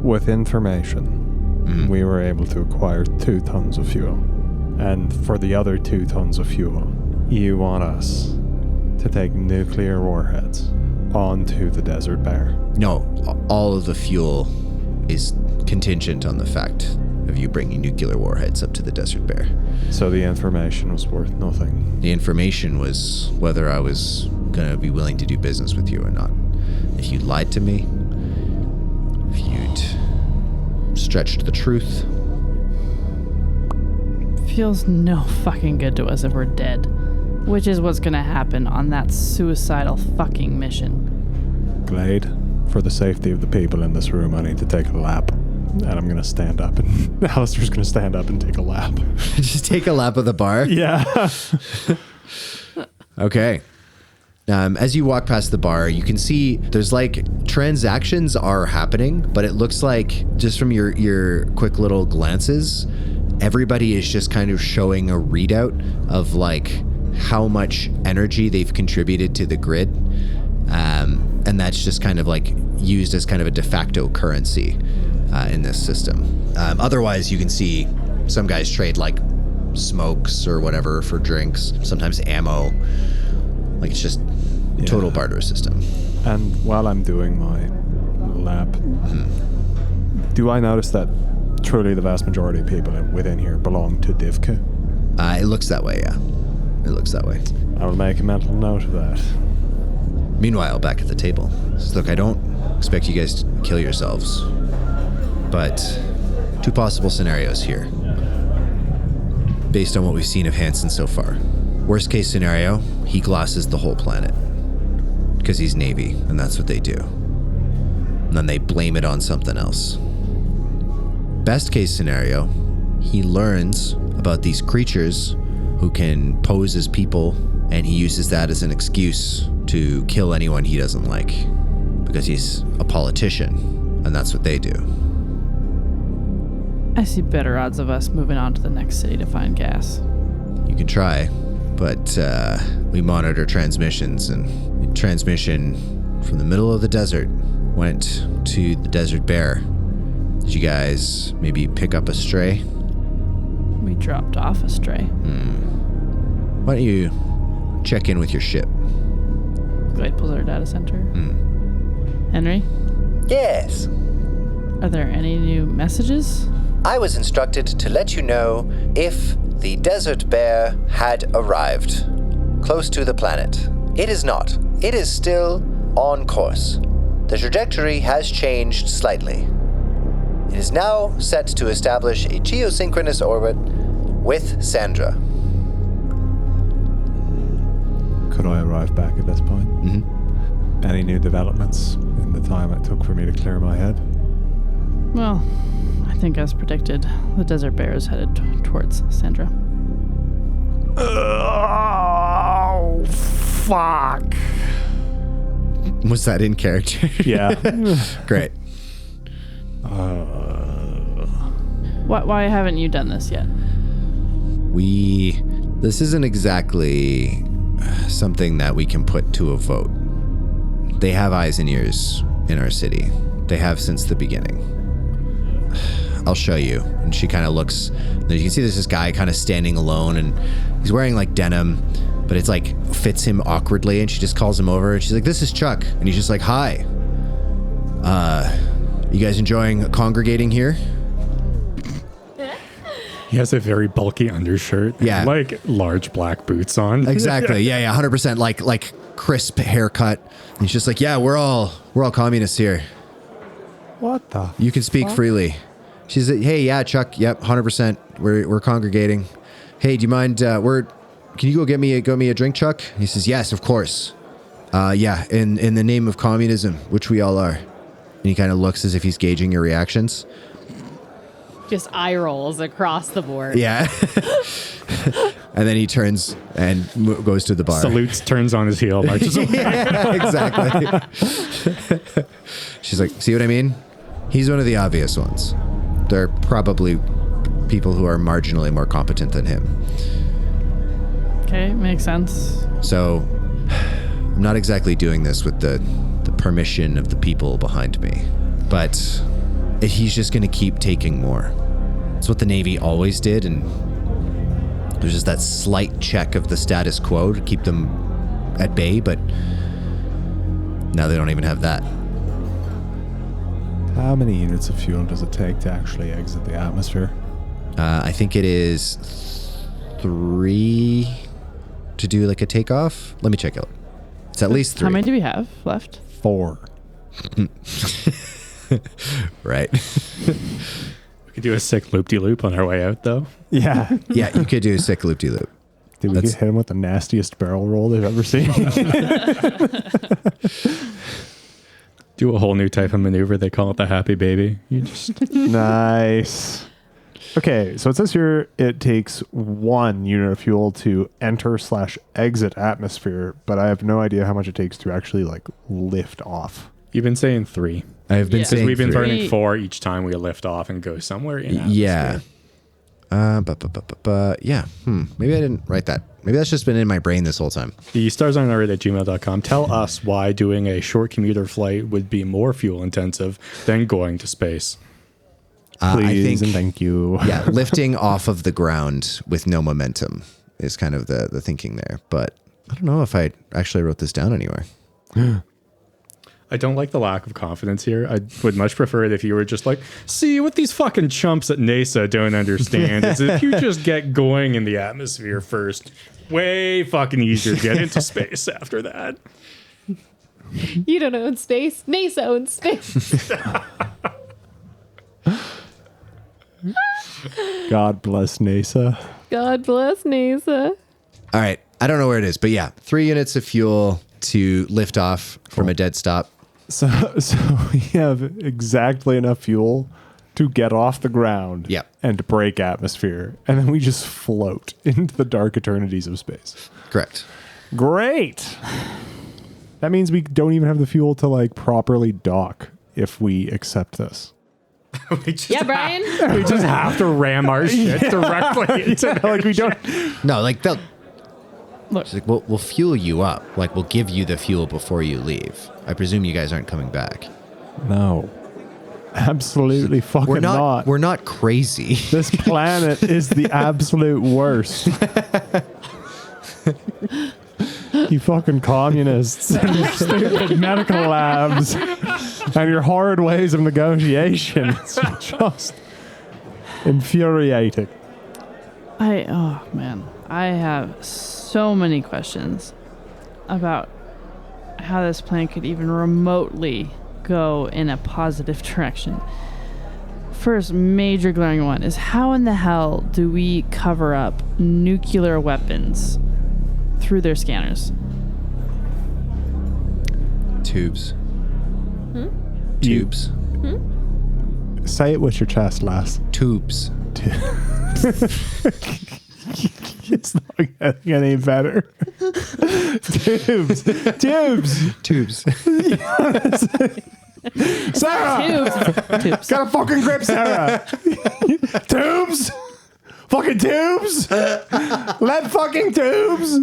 with information, we were able to acquire 2 tons of fuel. And for the other 2 tons of fuel, you want us to take nuclear warheads onto the Desert Bear. No, all of the fuel is contingent on the fact of you bringing nuclear warheads up to the Desert Bear. So the information was worth nothing. The information was whether I was going to be willing to do business with you or not. If you lied to me, if you'd stretched the truth. Feels no fucking good to us if we're dead. Which is what's gonna happen on that suicidal fucking mission. Glade, for the safety of the people in this room, I need to take a lap. And I'm going to stand up, and Alastar's going to stand up and take a lap. Just take a lap of the bar. Yeah. Okay. As you walk past the bar, you can see there's like transactions are happening, but it looks like just from your quick little glances, everybody is just kind of showing a readout of like how much energy they've contributed to the grid. And that's just kind of like used as kind of a de facto currency in this system. Otherwise, you can see some guys trade like smokes or whatever for drinks, sometimes ammo. Like it's just total barter system. And while I'm doing my lap, do I notice that truly the vast majority of people within here belong to Divka? It looks that way, yeah. It looks that way. I will make a mental note of that. Meanwhile, back at the table. Says, look, I don't expect you guys to kill yourselves, but 2 possible scenarios here, based on what we've seen of Hansen so far. Worst case scenario, he glosses the whole planet, because he's Navy, and that's what they do. And then they blame it on something else. Best case scenario, he learns about these creatures who can pose as people, and he uses that as an excuse to kill anyone he doesn't like, because he's a politician, and that's what they do. I see better odds of us moving on to the next city to find gas. You can try, but we monitor transmissions, and the transmission from the middle of the desert went to the Desert Bear. Did you guys maybe pick up a stray? We dropped off a stray. Why don't you check in with your ship? Glade pulls our data center. Henry, Yes. are there any new messages? I was instructed to let you know if the Desert Bear had arrived close to the planet. It is not. It is still on course. The trajectory has changed slightly. It is now set to establish a geosynchronous orbit with Sandra. Could I arrive back at this point? Mm-hmm. Any new developments in the time it took for me to clear my head? Well, I think as predicted, the Desert Bear is headed towards Sandra. Oh, fuck. Was that in character? Yeah. Great. Why haven't you done this yet? This isn't exactly something that we can put to a vote. They have eyes and ears in our city. They have since the beginning. I'll show you. And she kind of looks, you can see there's this guy kind of standing alone, and he's wearing like denim, but it's like fits him awkwardly, and she just calls him over, and she's like, "This is Chuck." And he's just like, "Hi. You guys enjoying congregating here?" He has a very bulky undershirt. Yeah. And like large black boots on. Exactly. Yeah, 100%. Like crisp haircut. And he's just like, "Yeah, we're all communists here. What the? You can speak freely." She's like, "Hey, yeah, Chuck. Yep, 100%. We're congregating. Hey, do you mind? Can you go get me a drink, Chuck?" And he says, "Yes, of course. Yeah, in the name of communism, which we all are." And he kind of looks as if he's gauging your reactions. Just eye rolls across the board. Yeah. And then he turns and goes to the bar. Salutes, turns on his heel, marches away. Yeah, exactly. She's like, "See what I mean? He's one of the obvious ones. There are probably people who are marginally more competent than him. Okay, makes sense. So I'm not exactly doing this with the permission of the people behind me, but he's just going to keep taking more. It's what the Navy always did, and there's just that slight check of the status quo to keep them at bay, but now they don't even have that." How many units of fuel does it take to actually exit the atmosphere? I think it is 3 to do like a takeoff. Let me check it. It's at least 3. How many do we have left? 4. Right. We could do a sick loop-de-loop on our way out, though. Yeah. Yeah, you could do a sick loop-de-loop. Did we hit him with the nastiest barrel roll they've ever seen? Do a whole new type of maneuver. They call it the happy baby. You just Nice. Okay, so it says here it takes 1 unit of fuel to enter/exit atmosphere, but I have no idea how much it takes to actually like lift off. You've been saying 3. I've been Yeah. saying Because we've been 3. burning 4 each time we lift off and go somewhere in Yeah. Yeah. Maybe I didn't write that. Maybe that's just been in my brain this whole time. The starsarenalright@gmail.com. Tell us why doing a short commuter flight would be more fuel intensive than going to space. I Please think, and thank you. yeah, lifting off of the ground with no momentum is kind of the thinking there. But I don't know if I actually wrote this down anywhere. I don't like the lack of confidence here. I would much prefer it if you were just like, see, what these fucking chumps at NASA don't understand is if you just get going in the atmosphere first, way fucking easier to get into space after that. You don't own space. NASA owns space. God bless NASA. God bless NASA. All right. I don't know where it is, but yeah, 3 units of fuel to lift off from a dead stop. So we have exactly enough fuel to get off the ground Yep. and to break atmosphere, and then we just float into the dark eternities of space. Correct. Great. That means we don't even have the fuel to like properly dock if we accept this. Yeah, Brian. We just have to ram our shit directly into Like we don't. No, like they'll. Look. She's like, we'll fuel you up. Like we'll give you the fuel before you leave. I presume you guys aren't coming back. No. Absolutely fucking We're not. not. We're not crazy. This planet is the absolute worst. You fucking communists and your stupid medical labs and your horrid ways of negotiation. It's just infuriating. Oh man, I have so many questions about how this plan could even remotely go in a positive direction. First major glaring one is how in the hell do we cover up nuclear weapons through their scanners? Tubes. Tubes. Say it with your chest, lass. Tubes. It's not getting any better. Tubes. Tubes. Tubes. Sarah! Tubes. Got a fucking grip, Sarah! Tubes! Fucking tubes! Lead fucking tubes!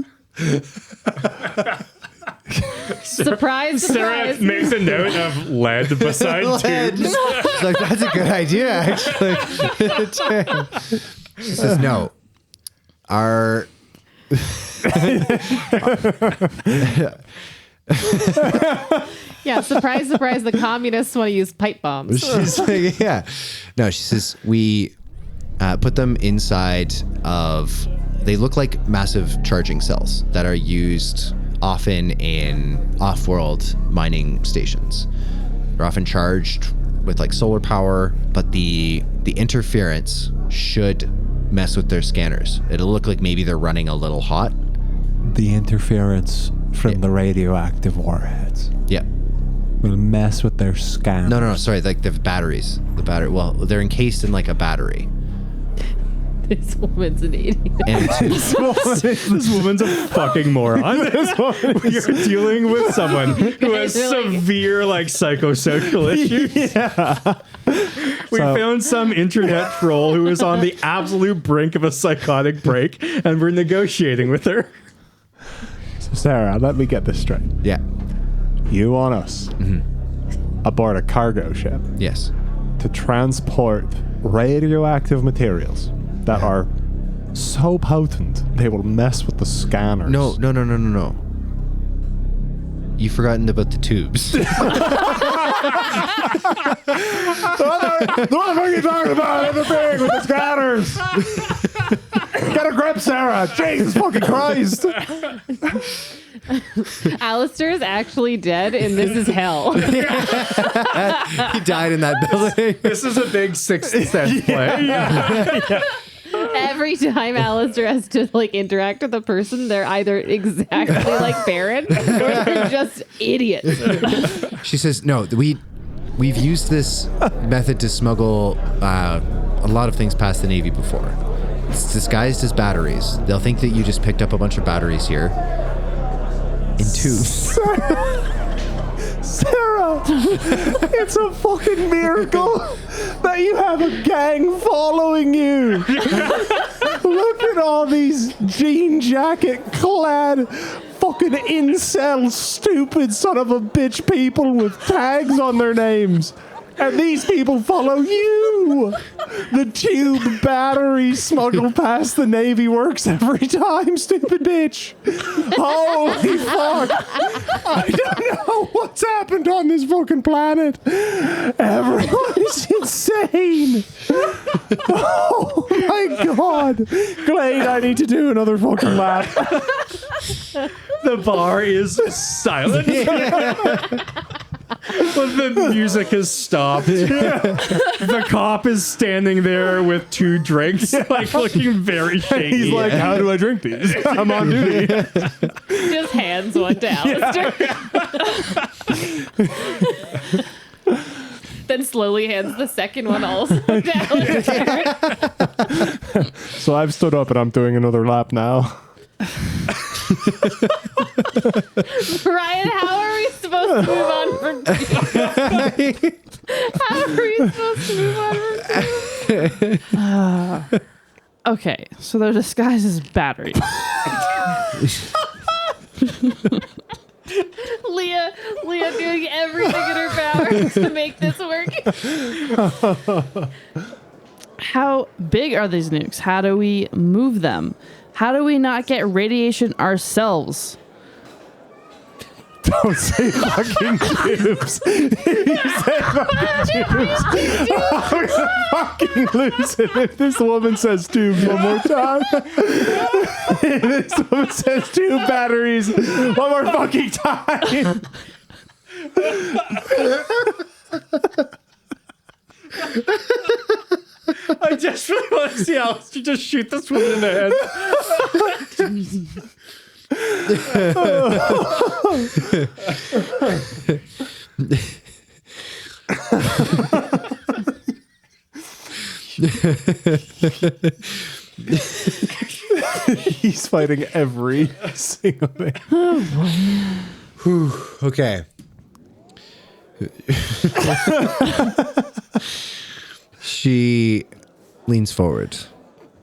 Surprise, Sarah surprise. makes a note of lead beside tubes. She's like, that's a good idea, actually. She says, no. Our... Yeah, surprise, surprise. The communists want to use pipe bombs. She's like, yeah. No, she says, we put them inside of... They look like massive charging cells that are used often in off-world mining stations. They're often charged with like solar power, but the interference should mess with their scanners. It'll look like maybe they're running a little hot. The interference from the radioactive warheads Yeah. will mess with their scan. No, sorry, like the batteries. The battery, well, they're encased in like a battery. This woman's an idiot. And This woman's a fucking moron. You're dealing with someone who has severe like psychosocial issues. We found some internet troll who is on the absolute brink of a psychotic break, and we're negotiating with her. So Sarah, let me get this straight. yeah. You want us aboard a cargo ship Yes. to transport radioactive materials that are so potent they will mess with the scanners. No. You've forgotten about the tubes. What the fuck are you talking about? The thing with the scanners. Get a grip, Sarah. Jesus fucking Christ. Alistair is actually dead, and this is hell. He died in that building. This is a big Sixth Sense play. Every every time Alastar has to like interact with a person, they're either exactly like Barron or they're just idiots. She says, no, we've used this method to smuggle a lot of things past the Navy before. It's disguised as batteries. They'll think that you just picked up a bunch of batteries here in tubes. Sarah, it's a fucking miracle that you have a gang following you. Look at all these jean jacket clad fucking incel stupid son of a bitch people with tags on their names. And these people follow you. The tube battery smuggled past the Navy works every time, stupid bitch. Holy fuck. I don't know what's happened on this fucking planet. Everyone is insane. Oh my god. Glade, I need to do another fucking lap. The bar is silent. But the music has stopped. The cop is standing there with 2 drinks, like looking very shaky. He's like, how do I drink these? I'm on duty. Just hands one to Alastar. Then slowly hands the second one also to Alastar. So I've stood up and I'm doing another lap now. Ryan, how are we supposed to move on from How are we supposed to move on from Okay, so they're disguised as batteries. Leah doing everything in her power to make this work. How big are these nukes? How do we move them? How do we not get radiation ourselves? Don't say fucking tubes. You say fucking tubes. I'm gonna fucking lose it if this woman says tubes one more time. If this woman says tube batteries one more fucking time. I just really want to see Alastar just shoot this woman in the head. He's fighting every single thing. Whew, okay. She leans forward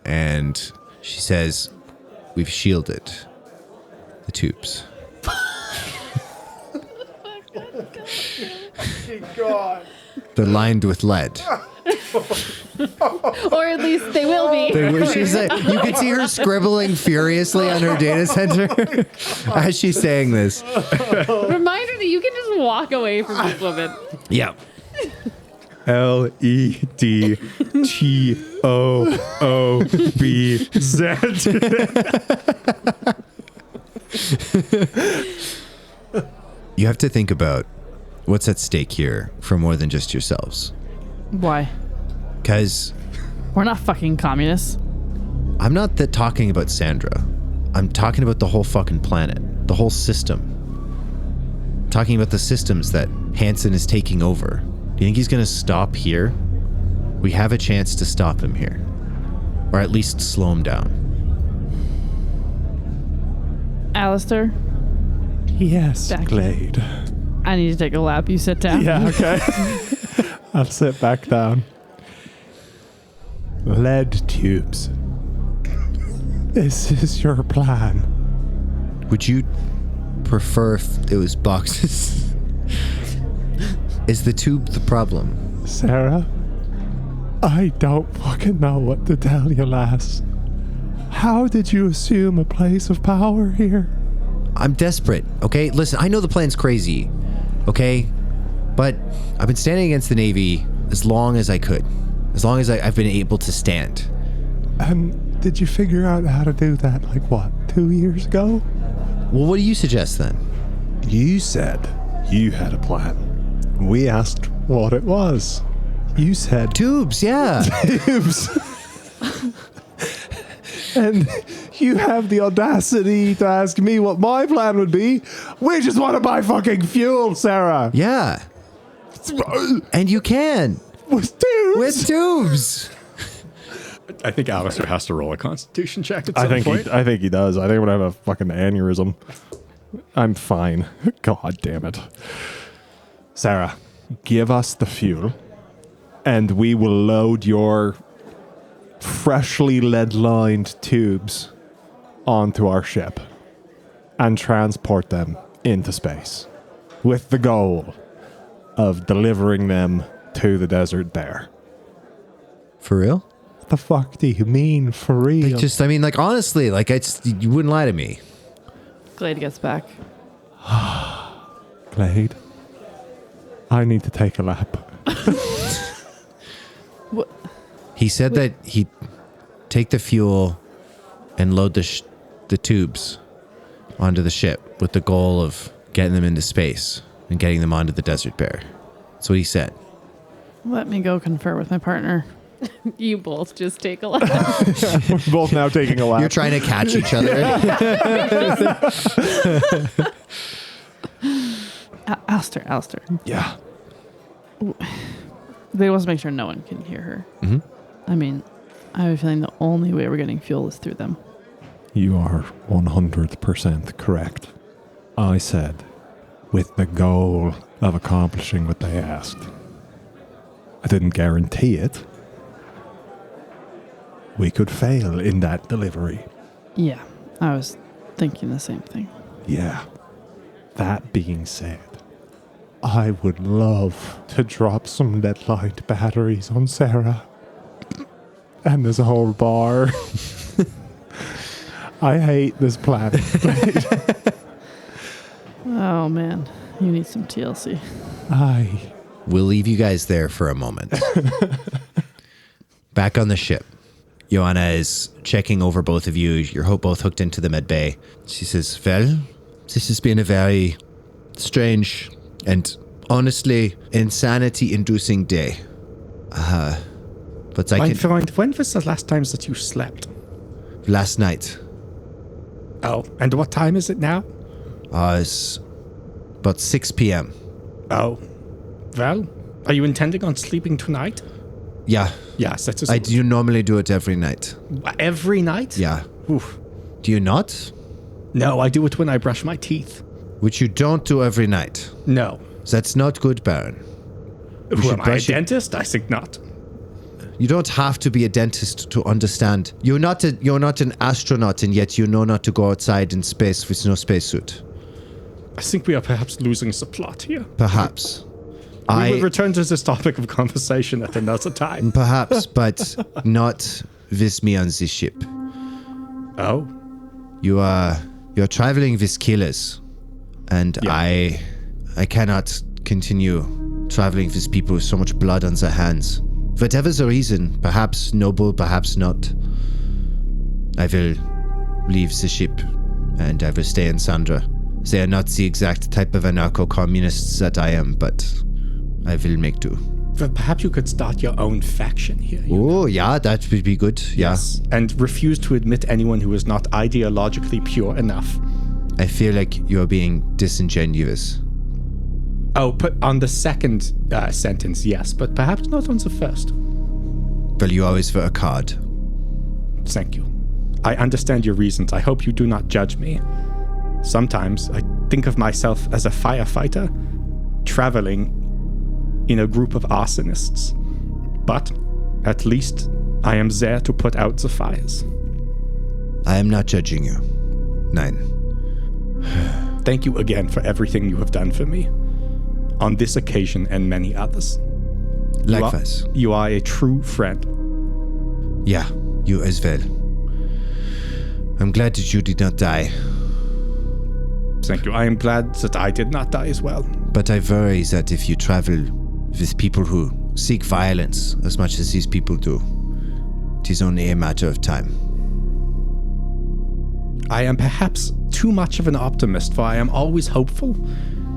and she says, we've shielded the tubes. God. They're lined with lead. Or at least they will be. She's like, you can see her scribbling furiously on her data center as she's saying this. Reminder that you can just walk away from this woman. Yeah. LEDTOOBZ. You have to think about what's at stake here for more than just yourselves. Why? Because We're not fucking communists. I'm not talking about Sandra. I'm talking about the whole fucking planet, the whole system. I'm talking about the systems that Hansen is taking over. Do you think he's going to stop here? We have a chance to stop him here. Or at least slow him down. Alastar, Yes, Back. Glade. I need to take a lap. You sit down. Yeah, okay. I'll sit back down. Lead tubes. This is your plan. Would you prefer if it was boxes? Is the tube the problem? Sarah, I don't fucking know what to tell you, lass. How did you assume a place of power here? I'm desperate, okay? Listen, I know the plan's crazy, okay? But I've been standing against the Navy as long as I could. As long as I've been able to stand. And did you figure out how to do that, like what, 2 years ago? Well, what do you suggest then? You said you had a plan. We asked what it was. You said Tubes, yeah. tubes. And you have the audacity to ask me what my plan would be. We just want to buy fucking fuel, Sarah. Yeah. And you can. With tubes. With tubes. I think Alastar has to roll a constitution check at some I point. think he does. I think I'm going to have a fucking aneurysm. I'm fine. God damn it. Sarah, give us the fuel and we will load your freshly lead-lined tubes onto our ship and transport them into space with the goal of delivering them to the desert bear. For real? What the fuck do you mean for real? Honestly, you wouldn't lie to me. Glade gets back. Glade, I need to take a lap. What? He said that he'd take the fuel and load the tubes onto the ship with the goal of getting them into space and getting them onto the desert bear. That's what he said. Let me go confer with my partner. You both just take a lap. We're both now taking a lap. You're trying to catch each other. Alastar. Yeah. They want to make sure no one can hear her. Mm-hmm. I mean, I have a feeling the only way we're getting fuel is through them. You are 100% correct. I said, with the goal of accomplishing what they asked. I didn't guarantee it. We could fail in that delivery. Yeah, I was thinking the same thing. Yeah. That being said, I would love to drop some lead-lined batteries on Sarah. And this whole bar. I hate this planet. Oh man, you need some TLC. We'll leave you guys there for a moment. Back on the ship, Joanna is checking over both of you. You're both hooked into the med bay. She says, well, this has been a very strange and honestly insanity-inducing day. But My friend, when was the last time that you slept? Last night. Oh, and what time is it now? It's about 6 p.m. Oh, well, are you intending on sleeping tonight? Yeah. Yes, that's I do normally do it every night. Every night? Yeah. Oof. Do you not? No, I do it when I brush my teeth. Which you don't do every night. No. That's not good, Baron. Who am I, a dentist? I think not. You don't have to be a dentist to understand. You're not an astronaut, and yet you know not to go outside in space with no spacesuit. I think we are perhaps losing the plot here. Perhaps. We will return to this topic of conversation at another time. Perhaps, but not with me on this ship. Oh? You're traveling with killers, and yeah. I cannot continue traveling with people with so much blood on their hands. Whatever the reason, perhaps noble, perhaps not, I will leave the ship and I will stay in Sandra. They are not the exact type of anarcho-communists that I am, but I will make do. Well, perhaps you could start your own faction here. Oh, yeah, that would be good. Yes, and refuse to admit anyone who is not ideologically pure enough. I feel like you're being disingenuous. Oh, but on the second sentence, yes, but perhaps not on the first. Well, you always were a card. Thank you. I understand your reasons. I hope you do not judge me. Sometimes I think of myself as a firefighter traveling in a group of arsonists. But at least I am there to put out the fires. I am not judging you. Nein. Thank you again for everything you have done for me. On this occasion and many others. Likewise. You are a true friend. Yeah, you as well. I'm glad that you did not die. Thank you. I am glad that I did not die as well. But I worry that if you travel with people who seek violence as much as these people do, it is only a matter of time. I am perhaps too much of an optimist, for I am always hopeful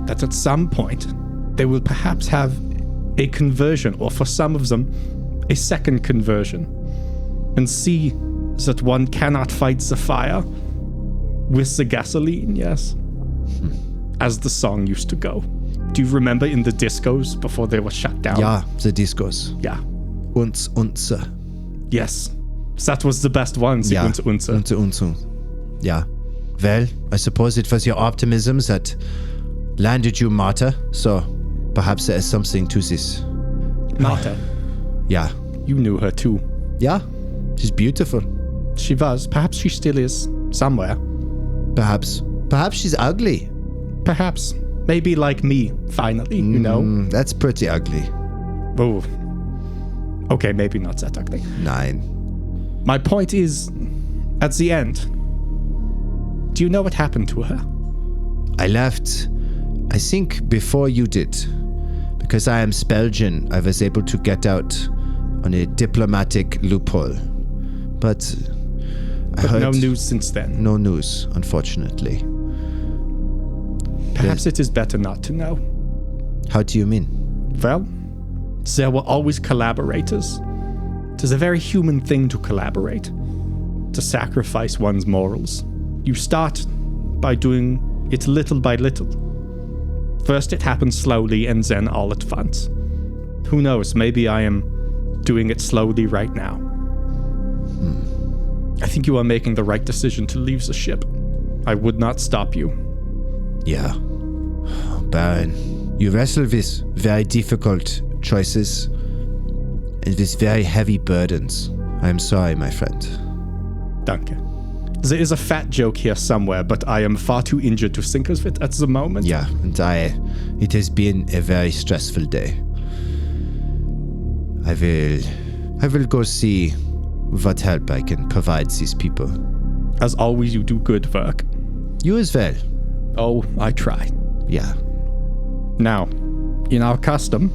that at some point they will perhaps have a conversion, or for some of them, a second conversion, and see that one cannot fight the fire with the gasoline, yes. As the song used to go. Do you remember in the discos before they were shut down? Yeah, the discos. Yeah. Unze. Yes. That was the best one, the Yeah. Unze. Unze. Yeah. Well, I suppose it was your optimism that landed you Marta, so perhaps there is something to this. Marta, Yeah. you knew her too. Yeah. She's beautiful. She was. Perhaps she still is. Somewhere. Perhaps. Perhaps she's ugly. Perhaps. Maybe like me, finally, you know? That's pretty ugly. Oh. Okay, maybe not that ugly. Nine. My point is, at the end, do you know what happened to her? I left, I think, before you did. Because I am Belgian, I was able to get out on a diplomatic loophole. But I heard no news since then. no news, unfortunately. Perhaps it is better not to know. How do you mean? Well, there were always collaborators. It is a very human thing to collaborate, to sacrifice one's morals. You start by doing it little by little. First it happens slowly and then all at once. Who knows, maybe I am doing it slowly right now. I think you are making the right decision to leave the ship. I would not stop you. Yeah. Baron, you wrestle with very difficult choices and with very heavy burdens. I am sorry, my friend. Danke. There is a fat joke here somewhere, but I am far too injured to think of it at the moment. Yeah, and it has been a very stressful day. I will go see what help I can provide these people. As always, you do good work. You as well. Oh, I try. Yeah. Now, in our custom,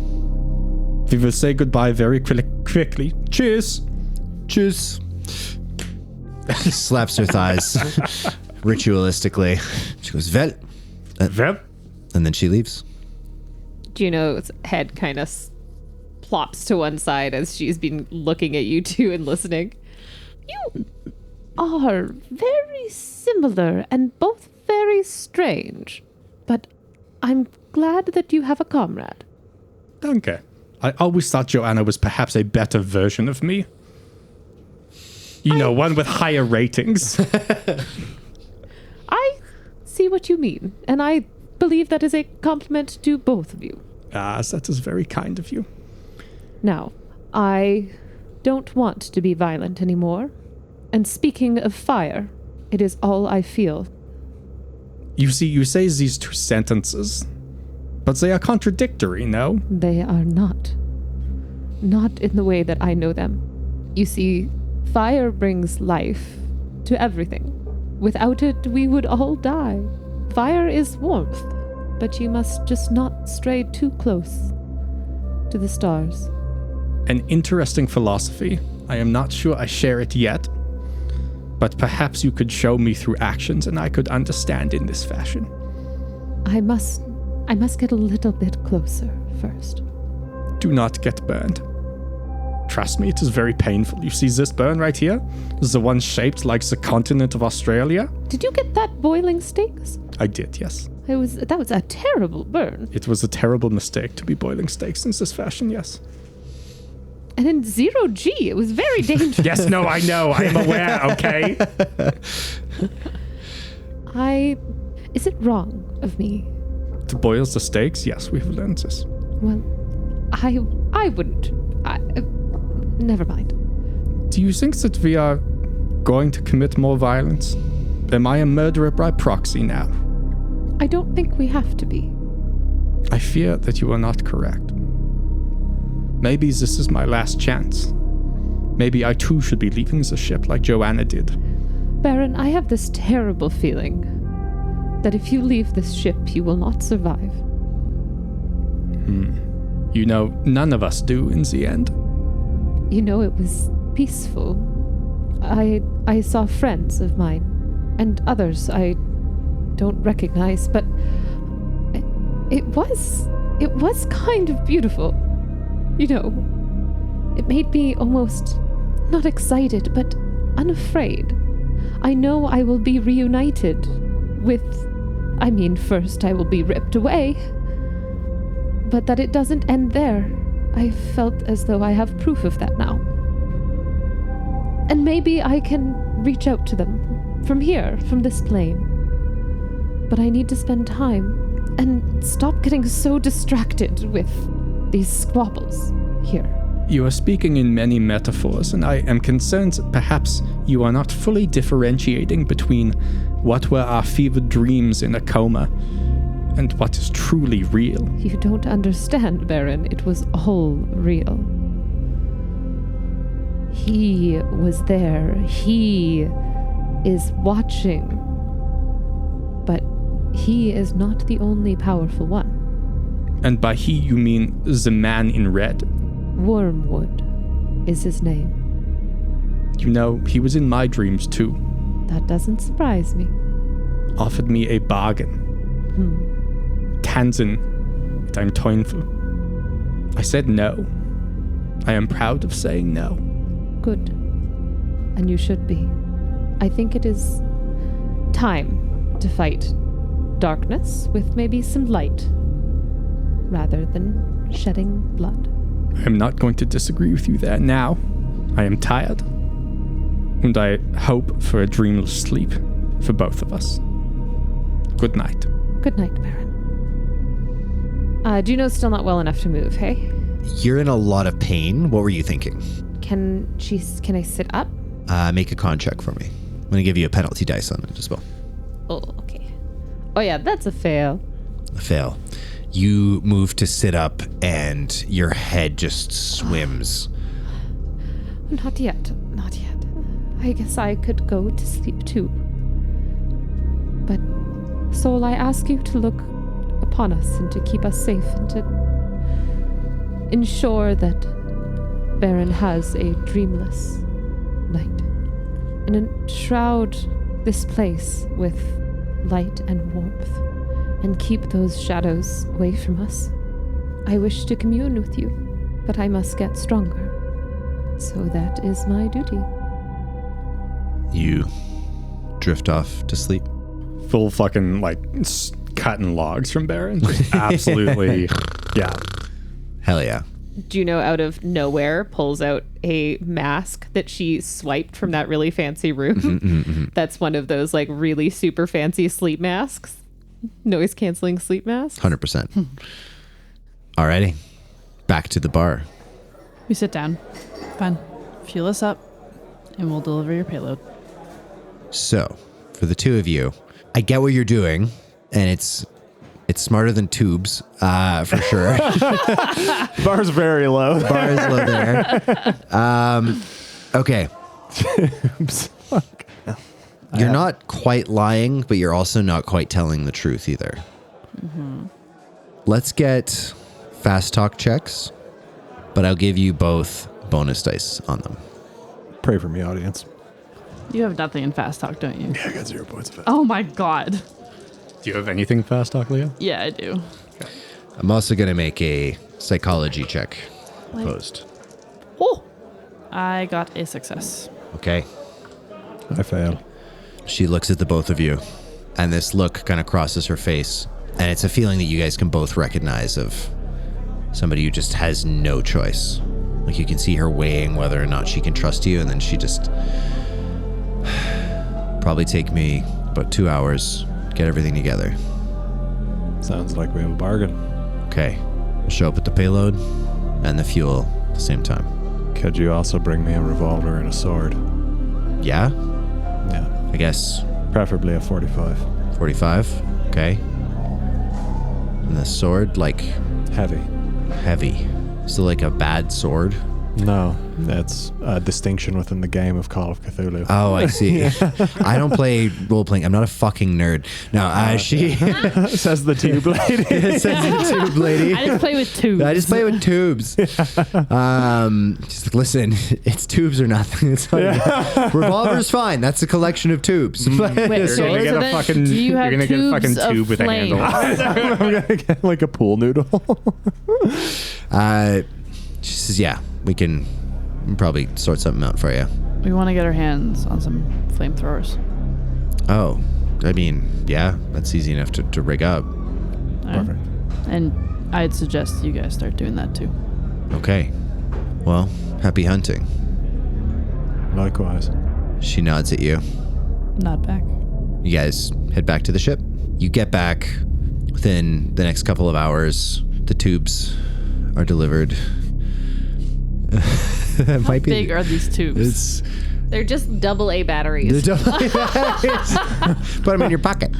we will say goodbye very quickly. Cheers! Cheers. Slaps her thighs ritualistically. She goes, well. Well, And then she leaves. Juno's head kind of plops to one side as she's been looking at you two and listening. You are very similar and both very strange, but I'm glad that you have a comrade. danke. I always thought Joanna was perhaps a better version of me. You know, one with higher ratings. I see what you mean, and I believe that is a compliment to both of you. That is very kind of you. Now, I don't want to be violent anymore. And speaking of fire, it is all I feel. You see, you say these two sentences, but they are contradictory, no? They are not. Not in the way that I know them. You see, fire brings life to everything. Without it, we would all die. Fire is warmth, but you must just not stray too close to the stars. An interesting philosophy. I am not sure I share it yet, but perhaps you could show me through actions and I could understand in this fashion. I must get a little bit closer first. Do not get burned. Trust me, it is very painful. You see this burn right here? This is the one shaped like the continent of Australia. Did you get that boiling steaks? I did, yes. That was a terrible burn. It was a terrible mistake to be boiling steaks in this fashion, yes. And in 0G, it was very dangerous. Yes, no, I know. I am aware, okay? Is it wrong of me? To boil the steaks? Yes, we have learned this. Well, I wouldn't. Never mind. Do you think that we are going to commit more violence? Am I a murderer by proxy now? I don't think we have to be. I fear that you are not correct. Maybe this is my last chance. Maybe I too should be leaving the ship like Joanna did. Baron, I have this terrible feeling that if you leave this ship, you will not survive. You know, none of us do in the end. You know, it was peaceful. I saw friends of mine and others I don't recognize, but it was kind of beautiful. You know, it made me almost not excited, but unafraid. I know I will be reunited first I will be ripped away. But that it doesn't end there. I felt as though I have proof of that now. And maybe I can reach out to them from here, from this plane. But I need to spend time and stop getting so distracted with these squabbles here. You are speaking in many metaphors, and I am concerned perhaps you are not fully differentiating between what were our fevered dreams in a coma and what is truly real. You don't understand, Baron. It was all real. He was there. He is watching. But he is not the only powerful one. And by he, you mean the man in red. Wormwood is his name. You know, he was in my dreams too. That doesn't surprise me. Offered me a bargain. Tanzen mit einem Teufel. I said no. I am proud of saying no. Good. And you should be. I think it is time to fight darkness with maybe some light, rather than shedding blood. I am not going to disagree with you there now. I am tired. And I hope for a dreamless sleep for both of us. Good night. Good night, Baron. Juno's still not well enough to move, hey? You're in a lot of pain. What were you thinking? Can I sit up? Make a con check for me. I'm going to give you a penalty dice on it as well. Oh, okay. Oh yeah, that's a fail. A fail. You move to sit up and your head just swims. Not yet. Not yet. I guess I could go to sleep too. But, Soul, I ask you to look upon us and to keep us safe and to ensure that Baron has a dreamless night. And enshroud this place with light and warmth and keep those shadows away from us. I wish to commune with you, but I must get stronger. So that is my duty. You drift off to sleep. Full fucking, cutting logs from Baron. Just absolutely, yeah. Hell yeah. Juno, out of nowhere, pulls out a mask that she swiped from that really fancy room. That's one of those, really super fancy sleep masks. Noise-canceling sleep masks. 100%. Alrighty. Back to the bar. We sit down. Fine. Fuel us up, and we'll deliver your payload. So, for the two of you, I get what you're doing, and it's smarter than tubes, for sure. Bar's very low. Bar is low there. Okay. Tubes. Fuck. You're not quite lying, but you're also not quite telling the truth either. Let's get fast talk checks, but I'll give you both bonus dice on them. Pray for me, audience. You have nothing in fast talk, don't you? Yeah, I got 0 points of it. Oh my god. Do you have anything fast talk, Leah? Yeah, I do. I'm also going to make a psychology check opposed. Oh! I got a success. Okay. I fail. She looks at the both of you, and this look kind of crosses her face. And it's a feeling that you guys can both recognize of somebody who just has no choice. Like, you can see her weighing whether or not she can trust you, and then she just... Probably take me about 2 hours, get everything together. Sounds like we have a bargain. Okay. We'll show up with the payload and the fuel at the same time. Could you also bring me a revolver and a sword? Yeah? Yeah. I guess Preferably a 45. 45. Okay. And the sword, Heavy. heavy. So a bad sword? No, that's a distinction within the game of Call of Cthulhu. Oh, I see. I don't play role-playing. I'm not a fucking nerd. No, she... Says the tube lady. Says the tube lady. I just play with tubes. I just play with tubes. She's like, listen, it's tubes or nothing. It's like, revolver's fine. That's a collection of tubes. Wait, You're so gonna get so a then fucking. do you You're have gonna get a fucking tubes of tube with a flame? handle. I'm gonna get like a pool noodle. She says, yeah, we can probably sort something out for you. We want to get our hands on some flamethrowers. Oh, I mean, yeah, that's easy enough to rig up. Perfect. And I'd suggest you guys start doing that too. Okay. Well, happy hunting. Likewise. She nods at you. Not back. You guys head back to the ship. You get back within the next couple of hours. The tubes are delivered. That might be. How big are these tubes? They're just AA batteries. Put them in your pocket.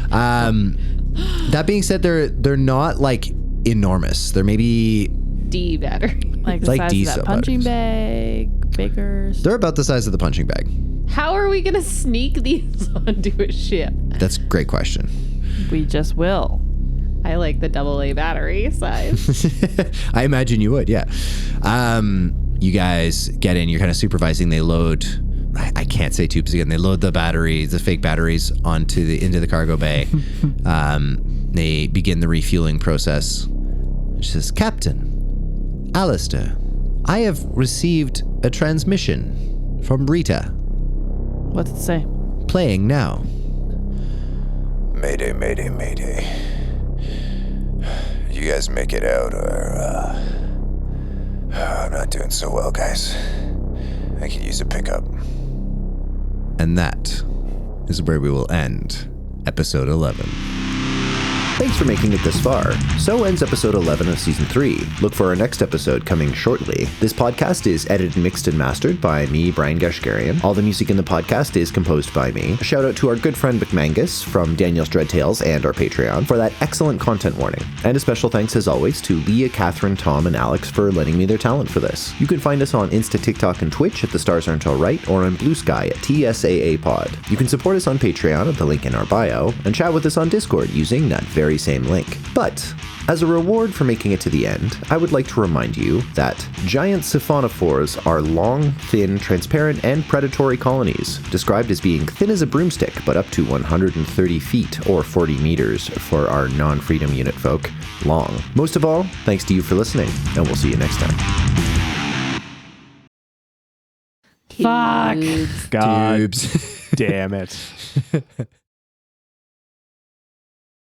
That being said, they're not like enormous. They're maybe D battery. Like the like size D of that punching batteries. bag, bigger. They're about the size of the punching bag. How are we gonna sneak these onto a ship? That's a great question. We just will. I like the AA battery size. I imagine you would, yeah. You guys get in, you're kind of supervising. They load, I can't say tubes again. They load the batteries, the fake batteries into the cargo bay. They begin the refueling process. She says, Captain, Alastar, I have received a transmission from Rita. What's it say? Playing now. Mayday, mayday, mayday. You guys make it out, or, I'm not doing so well, guys. I could use a pickup. And that is where we will end episode 11. Thanks for making it this far. So ends episode 11 of season 3. Look for our next episode coming shortly. This podcast is edited, mixed, and mastered by me, Brian Gashgarian. All the music in the podcast is composed by me. A shout out to our good friend McMangus from Daniel's Dread Tales and our Patreon for that excellent content warning. And a special thanks as always to Leah, Catherine, Tom, and Alex for lending me their talent for this. You can find us on Insta, TikTok, and Twitch at The Stars Aren't Alright, or on Blue Sky at TSAA Pod. You can support us on Patreon at the link in our bio, and chat with us on Discord using that very same link. But as a reward for making it to the end, I would like to remind you that giant siphonophores are long, thin, transparent, and predatory colonies, described as being thin as a broomstick, but up to 130 feet or 40 meters for our non-freedom unit folk long. Most of all, thanks to you for listening, and we'll see you next time. Fuck. God Tubes. damn it.